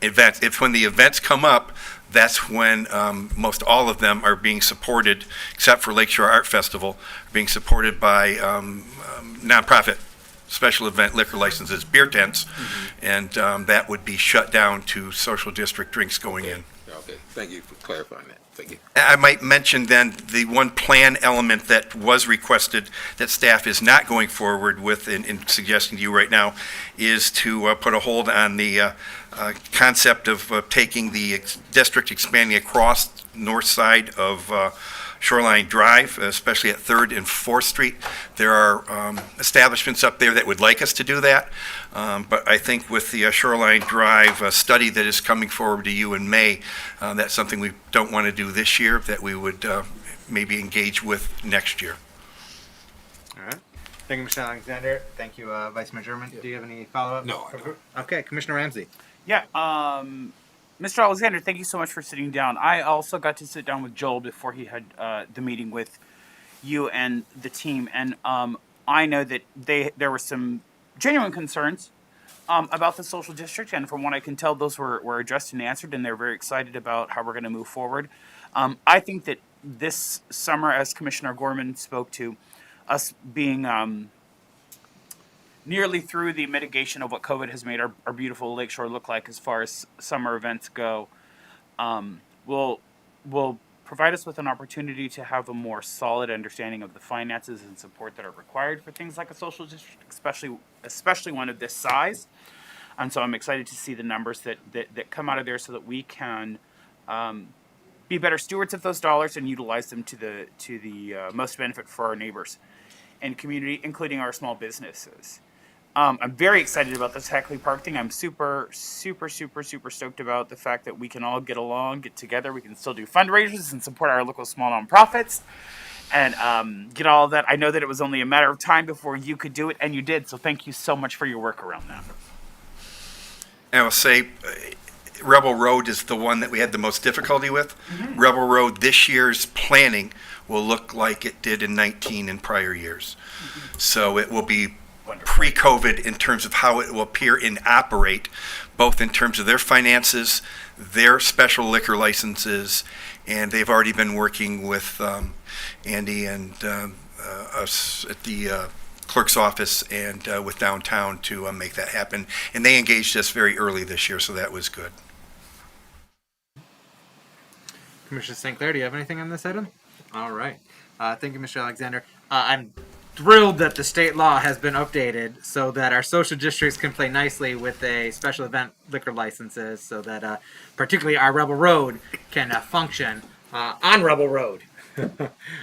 events. If when the events come up, that's when most all of them are being supported, except for Lakeshore Art Festival, being supported by nonprofit special event liquor licenses, beer tents, and that would be shut down to social district drinks going in. Okay, thank you for clarifying that. Thank you. I might mention then the one plan element that was requested that staff is not going forward with in suggesting to you right now is to put a hold on the concept of taking the district, expanding across north side of Shoreline Drive, especially at 3rd and 4th Street. There are establishments up there that would like us to do that, but I think with the Shoreline Drive study that is coming forward to you in May, that's something we don't want to do this year, that we would maybe engage with next year. All right. Thank you, Mr. Alexander. Thank you, Vice Mayor German. Do you have any follow-up? No, I don't. Okay, Commissioner Ramsey. Yeah, Mr. Alexander, thank you so much for sitting down. I also got to sit down with Joel before he had the meeting with you and the team, and I know that there were some genuine concerns about the social district, and from what I can tell, those were addressed and answered, and they're very excited about how we're going to move forward. I think that this summer, as Commissioner Gorman spoke to, us being nearly through the mitigation of what COVID has made our beautiful lakeshore look like as far as summer events go, will provide us with an opportunity to have a more solid understanding of the finances and support that are required for things like a social district, especially one of this size. And so I'm excited to see the numbers that come out of there so that we can be better stewards of those dollars and utilize them to the most benefit for our neighbors and community, including our small businesses. I'm very excited about this Hackley Park thing. I'm super stoked about the fact that we can all get along, get together. We can still do fundraisers and support our local small nonprofits and get all of that. I know that it was only a matter of time before you could do it, and you did. So thank you so much for your work around that. I will say Rebel Road is the one that we had the most difficulty with. Rebel Road, this year's planning will look like it did in 19 and prior years. So it will be pre-COVID in terms of how it will appear and operate, both in terms of their finances, their special liquor licenses, and they've already been working with Andy and us at the clerk's office and with downtown to make that happen. And they engaged us very early this year, so that was good. Commissioner St. Clair, do you have anything on this item? All right. Thank you, Mr. Alexander. I'm thrilled that the state law has been updated so that our social districts can play nicely with a special event liquor licenses so that particularly our Rebel Road can function on Rebel Road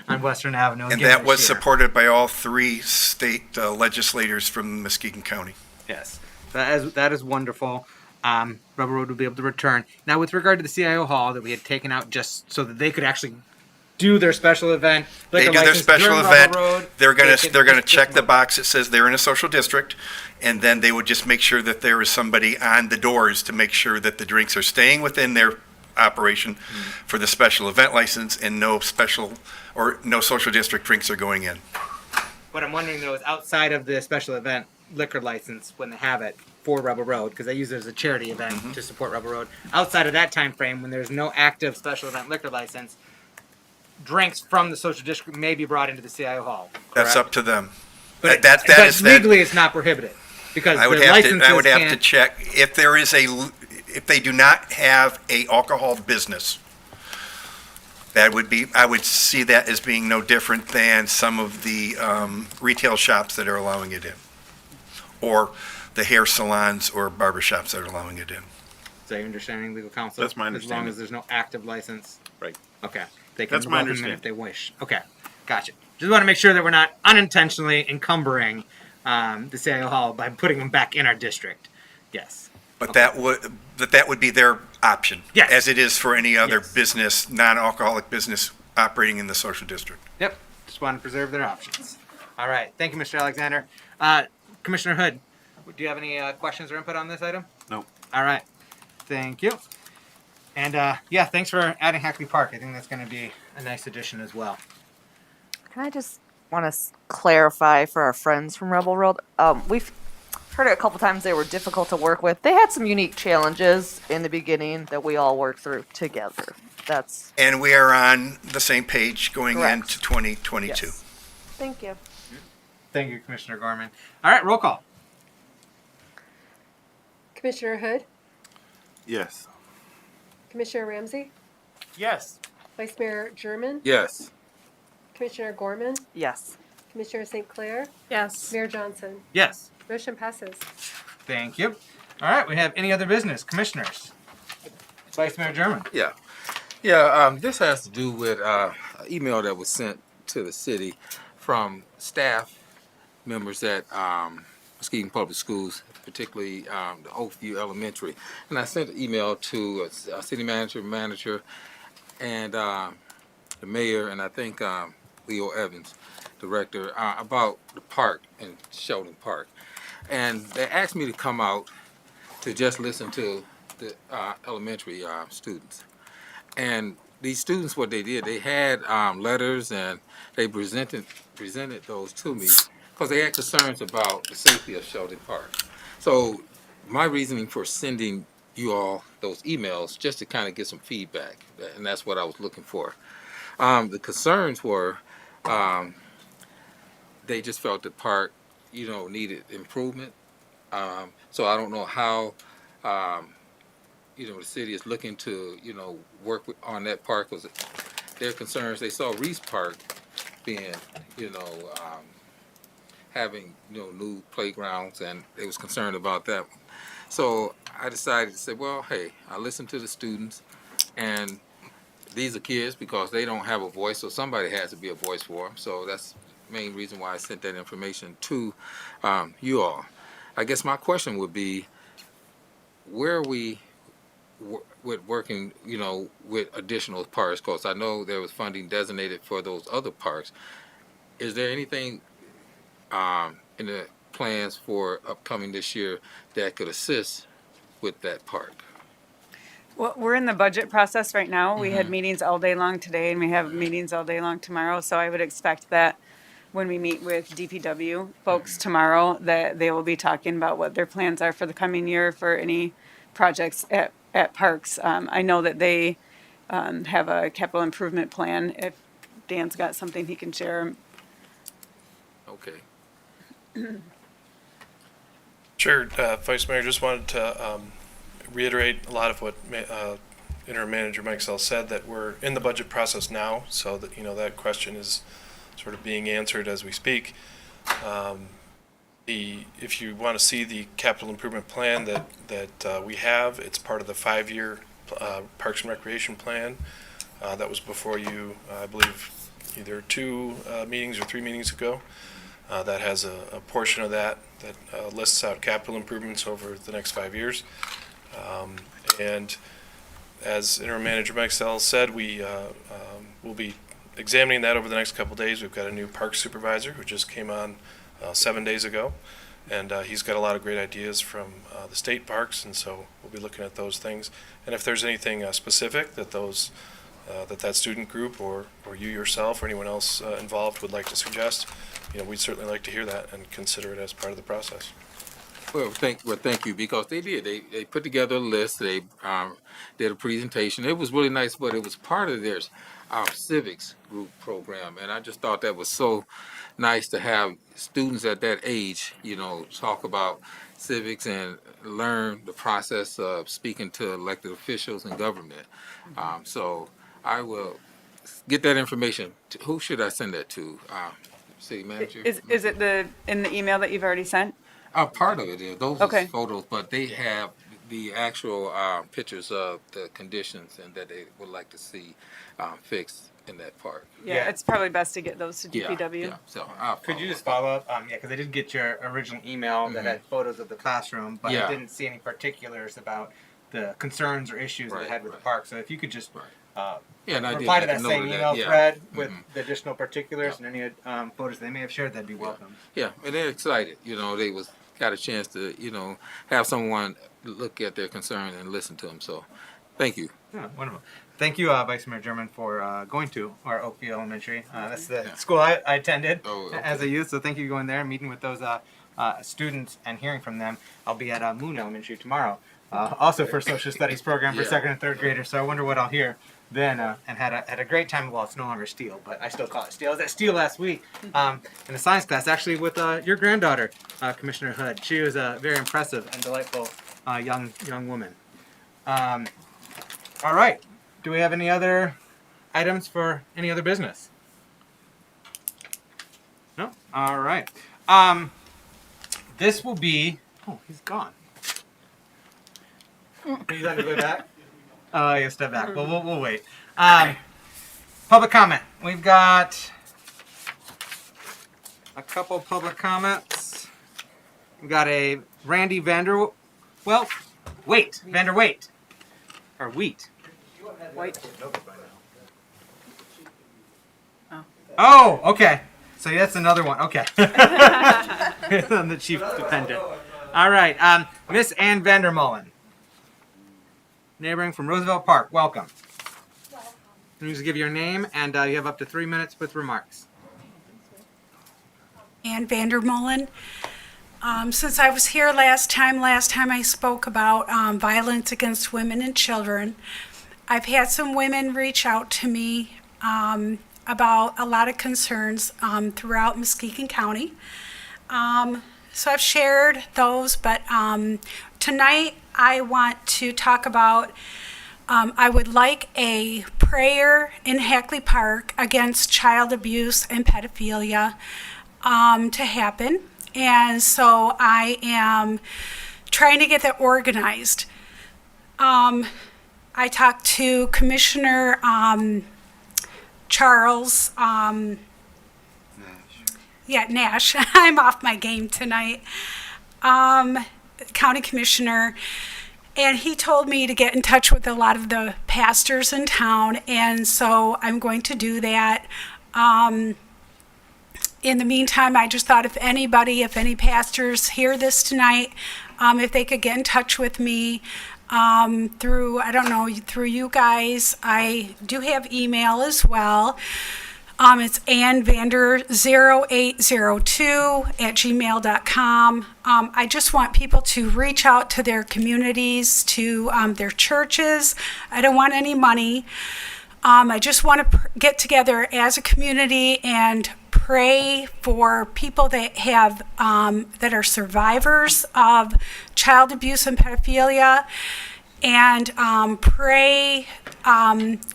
on Western Avenue. And that was supported by all 3 state legislators from Muskegon County. Yes, that is wonderful. Rebel Road will be able to return. Now, with regard to the CIO hall that we had taken out just so that they could actually do their special event. They do their special event. They're gonna check the box that says they're in a social district, and then they would just make sure that there is somebody on the doors to make sure that the drinks are staying within their operation for the special event license, and no social district drinks are going in. What I'm wondering though is outside of the special event liquor license when they have it for Rebel Road, because they use it as a charity event to support Rebel Road. Outside of that time frame, when there's no active special event liquor license, drinks from the social district may be brought into the CIO hall. Correct? That's up to them. But That legally, it's not prohibited because I would have to check if there is if they do not have a alcohol business. That would be, I would see that as being no different than some of the retail shops that are allowing it in, or the hair salons or barber shops that are allowing it in. Is that your understanding, legal counsel? That's my As long understanding. as there's no active license? Right. Okay. They can That's my revoke them understanding. if they wish. Okay. Gotcha. Just want to make sure that we're not unintentionally encumbering the sale hall by putting them back in our district. Yes. But that would be their option. Yes. As it is for any other business, non-alcoholic business operating in the social district. Yep. Just want to preserve their options. All right. Thank you, Mr. Alexander. Commissioner Hood, do you have any questions or input on this item? No. All right. Thank you. And yeah, thanks for adding Hackley Park. I think that's going to be a nice addition as well. Can I just want to clarify for our friends from Rebel World? We've heard it a couple times. They were difficult to work with. They had some unique challenges in the beginning that we all worked through together. That's And we are on the same page going Correct. into 2022. Yes. Thank you. Thank you, Commissioner Gorman. All right, roll call. Commissioner Hood, Yes. Commissioner Ramsey, Yes. Vice Mayor German, Yes. Commissioner Gorman, Yes. Commissioner St. Clair, Yes. Mayor Johnson. Yes. Motion passes. Thank you. All right, we have any other business? Commissioners? Vice Mayor German. Yeah. Yeah, this has to do with an email that was sent to the city from staff members at Muskegon Public Schools, particularly the Oakview Elementary. And I sent an email to a city manager, and the mayor, and I think Leo Evans, director, about the park in Sheldon Park. And they asked me to come out to just listen to the elementary students. And these students, what they did, they had letters, and they presented those to me because they had concerns about the safety of Sheldon Park. So my reasoning for sending you all those emails just to kind of get some feedback, and that's what I was looking for. The concerns were they just felt the park, needed improvement. So I don't know how, the city is looking to, work on that park. Because their concerns, they saw Reese Park being, having, new playgrounds, and they was concerned about that. So I decided to say, well, hey, I listened to the students, and these are kids because they don't have a voice, so somebody has to be a voice for them. So that's the main reason why I sent that information to you all. I guess my question would be, where are we with working, with additional parks? Because I know there was funding designated for those other parks. Is there anything in the plans for upcoming this year that could assist with that park? Well, we're in the budget process right now. We had Mhm. meetings all day long today, and we have meetings all day long tomorrow. So I would expect that when we meet with DPW folks tomorrow, that they will be talking about what their plans are for the coming year for any projects at parks. I know that they have a capital improvement plan. If Dan's got something he can share. Okay. Sure, Vice Mayor, just wanted to reiterate a lot of what Interim Manager Mike Sell said, that we're in the budget process now, so that, that question is sort of being answered as we speak. If you want to see the capital improvement plan that we have, it's part of the 5-year Parks and Recreation plan that was before you, I believe, either 2 meetings or 3 meetings ago. That has a portion of that lists out capital improvements over the next 5 years. And as Interim Manager Mike Sell said, we will be examining that over the next couple of days. We've got a new park supervisor who just came on 7 days ago, and he's got a lot of great ideas from the state parks, and so we'll be looking at those things. And if there's anything specific that that student group or you yourself or anyone else involved would like to suggest, we'd certainly like to hear that and consider it as part of the process. Well, thank you, because they did. They put together a list. They did a presentation. It was really nice, but it was part of their civics group program, and I just thought that was so nice to have students at that age, talk about civics and learn the process of speaking to elected officials and government. So I will get that information. Who should I send that to? City manager? Is it in the email that you've already sent? Part of it is. Those Okay. are photos, but they have the actual pictures of the conditions and that they would like to see fixed in that park. Yeah, it's probably best to get those to Yeah, DPW. yeah. So Could you just follow up? Yeah, because I did get your original email that had photos of the classroom, but Yeah. I didn't see any particulars about the concerns or issues that it had with the park. So if you could just Yeah, and I did reply to make that a note same of that, email yeah. thread with the additional particulars and any photos they may have shared, that'd be welcome. Yeah, and they're excited. You know, they got a chance to, have someone look at their concern and listen to them. So, thank you. Yeah, wonderful. Thank you, Vice Mayor German, for going to our Oakview Elementary. That's the school I attended as a youth, so thank you for going there and meeting with those students and hearing from them. I'll be at Moon Elementary tomorrow, also for social studies program for second and third graders, so I wonder what I'll hear then, and had a great time. Well, it's no longer Steel, but I still call it Steel. I was at Steel last week in a science class, actually with your granddaughter, Commissioner Hood. She was a very impressive and delightful young woman. All right. Do we have any other items for any other business? No? All right. This will be... Oh, he's gone. He's on the way back? Oh, he'll step back. Well, we'll wait. Public comment. We've got a couple public comments. We've got a Randy Vander... Well, Wait. Vander Wait. Or Wheat. White. Oh, okay. So that's another one. Okay. I'm the chief dependent. All right. Miss Ann Vandermullen. Neighboring from Roosevelt Park. Welcome. You just give your name, and you have up to 3 minutes with remarks. Ann Vandermullen. Since I was here last time I spoke about violence against women and children. I've had some women reach out to me about a lot of concerns throughout Muskegon County. So I've shared those, but tonight I want to talk about, I would like a prayer in Hackley Park against child abuse and pedophilia to happen. And so I am trying to get that organized. I talked to Commissioner Charles, Nash. I'm off my game tonight. County Commissioner. And he told me to get in touch with a lot of the pastors in town. And so I'm going to do that. In the meantime, I just thought if any pastors hear this tonight, if they could get in touch with me through you guys. I do have email as well. It's annvander0802@gmail.com. I just want people to reach out to their communities, to their churches. I don't want any money. I just want to get together as a community and pray for people that have that are survivors of child abuse and pedophilia, and pray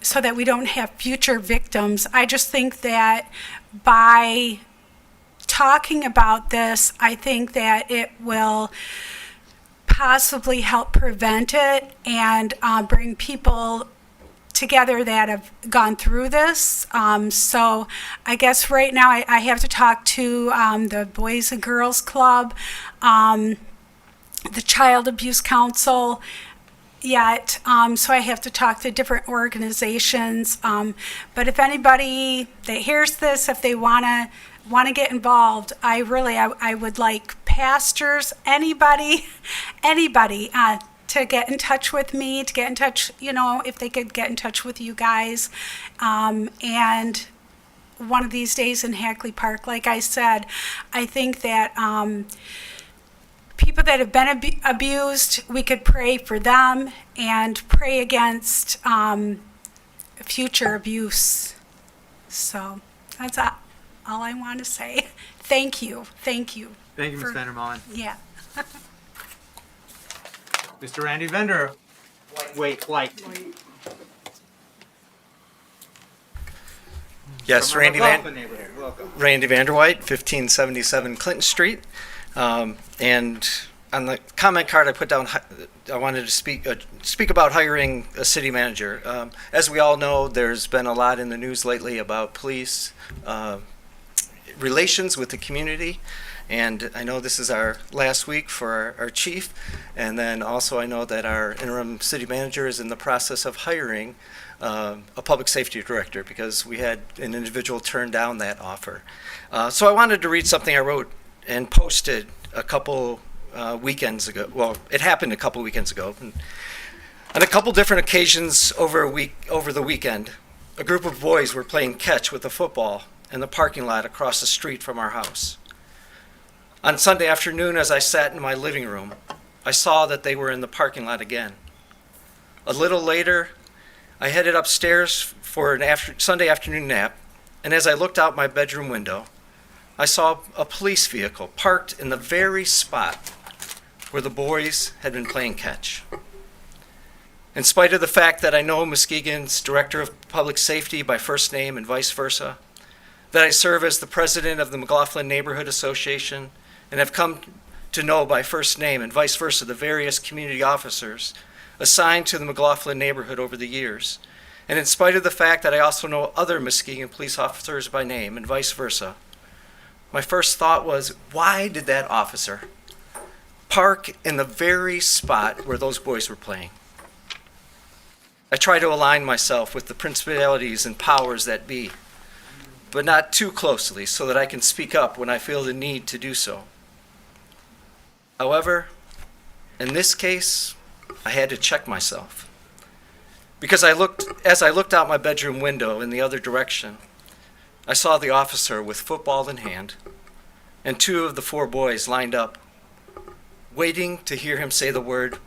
so that we don't have future victims. I just think that by talking about this, I think that it will possibly help prevent it and bring people together that have gone through this. So I guess right now I have to talk to the Boys and Girls Club, the Child Abuse Council yet. So I have to talk to different organizations. But if anybody that hears this, if they want to get involved, I would like pastors, anybody, to get in touch with me, if they could get in touch with you guys. And one of these days in Hackley Park, like I said, I think that people that have been abused, we could pray for them and pray against future abuse. So that's all I want to say. Thank you. Thank you, Ms. Vandermullen. Yeah. Mr. Randy Vender. White. Yes, From our Randy McLaughlin neighborhood. Welcome. Randy Vanderwhite, 1577 Clinton Street. And on the comment card I put down, I wanted to speak about hiring a city manager. As we all know, there's been a lot in the news lately about police relations with the community. And I know this is our last week for our chief. And then also I know that our interim city manager is in the process of hiring a public safety director because we had an individual turn down that offer. So I wanted to read something I wrote and posted a couple weekends ago. Well, it happened a couple weekends ago. And on a couple different occasions over the weekend, a group of boys were playing catch with a football in the parking lot across the street from our house. On Sunday afternoon, as I sat in my living room, I saw that they were in the parking lot again. A little later, I headed upstairs for an Sunday afternoon nap, and as I looked out my bedroom window, I saw a police vehicle parked in the very spot where the boys had been playing catch. In spite of the fact that I know Muskegon's Director of Public Safety by first name and vice versa, that I serve as the president of the McLaughlin Neighborhood Association and have come to know by first name and vice versa the various community officers assigned to the McLaughlin neighborhood over the years, and in spite of the fact that I also know other Muskegon police officers by name and vice versa, my first thought was, why did that officer park in the very spot where those boys were playing? I try to align myself with the principalities and powers that be, but not too closely so that I can speak up when I feel the need to do so. However, in this case, I had to check myself. Because as I looked out my bedroom window in the other direction, I saw the officer with football in hand and two of the four boys lined up, waiting to hear him say the word,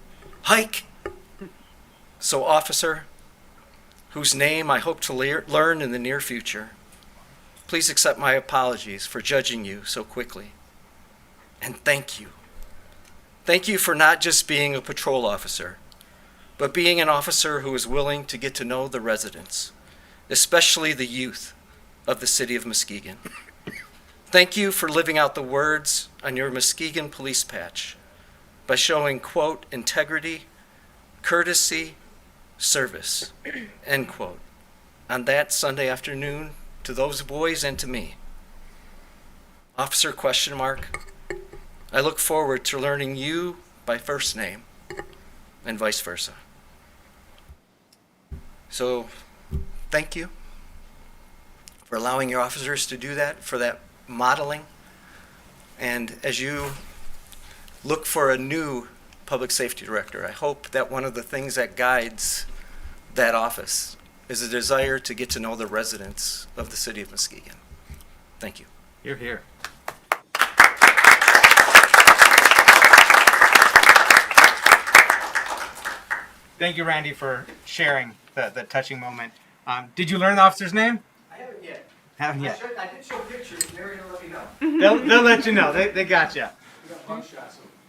"Hike!" So, officer, whose name I hope to learn in the near future, please accept my apologies for judging you so quickly. And thank you. Thank you for not just being a patrol officer, but being an officer who is willing to get to know the residents, especially the youth of the city of Muskegon. Thank you for living out the words on your Muskegon police patch by showing, quote, integrity, courtesy, service, end quote, on that Sunday afternoon to those boys and to me. Officer question mark, I look forward to learning you by first name and vice versa. So, thank you for allowing your officers to do that, for that modeling. And as you look for a new public safety director, I hope that one of the things that guides that office is a desire to get to know the residents of the city of Muskegon. Thank you. You're here. Thank you, Randy, for sharing the touching moment. Did you learn the officer's name? I haven't yet. Haven't yet. I did show pictures. They're going to let me know. They'll let you know. They got you.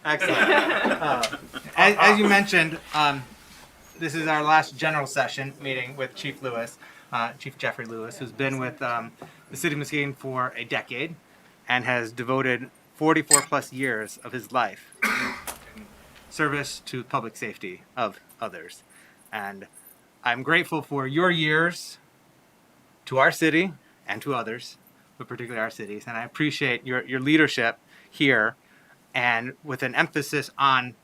Excellent. As you mentioned, this is our last general session meeting with Chief Lewis, Chief Jeffrey Lewis, who's been with the city of Muskegon for a decade and has devoted 44 plus years of his life in service to public safety of others. And I'm grateful for your years to our city and to others, but particularly our cities. And I appreciate your leadership here, and with an emphasis on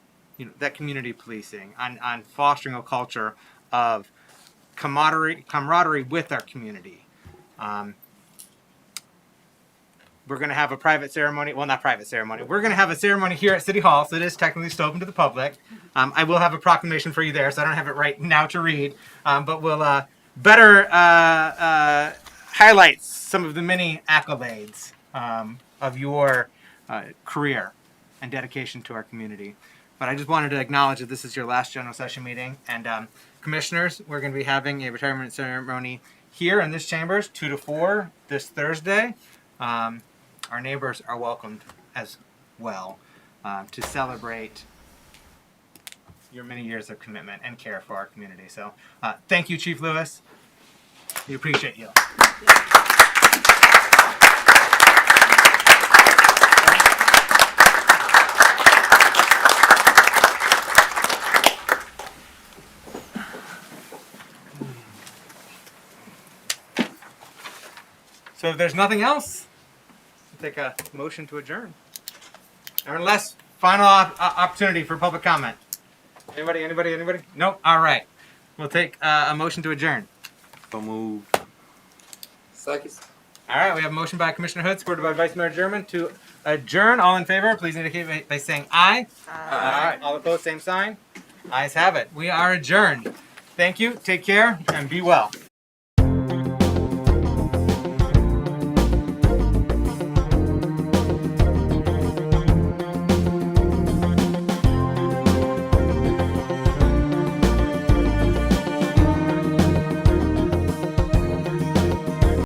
that community policing, on fostering a culture of camaraderie with our community. We're going to have a private ceremony. Well, not private ceremony. We're going to have a ceremony here at City Hall, so it is technically still open to the public. I will have a proclamation for you there, so I don't have it right now to read, but we'll better highlight some of the many accolades of your career and dedication to our community. But I just wanted to acknowledge that this is your last general session meeting. And commissioners, we're going to be having a retirement ceremony here in this chambers, 2 to 4 this Thursday. Our neighbors are welcomed as well to celebrate your many years of commitment and care for our community. So thank you, Chief Lewis. We appreciate you. So if there's nothing else, we'll take a motion to adjourn. Or unless final opportunity for public comment. Anybody? Nope. All right. We'll take a motion to adjourn. So move. Second. All right. We have a motion by Commissioner Hood, supported by Vice Mayor German, to adjourn. All in favor, please indicate by saying aye. Aye. All opposed, same sign. Ayes have it. We are adjourned. Thank you. Take care and be well.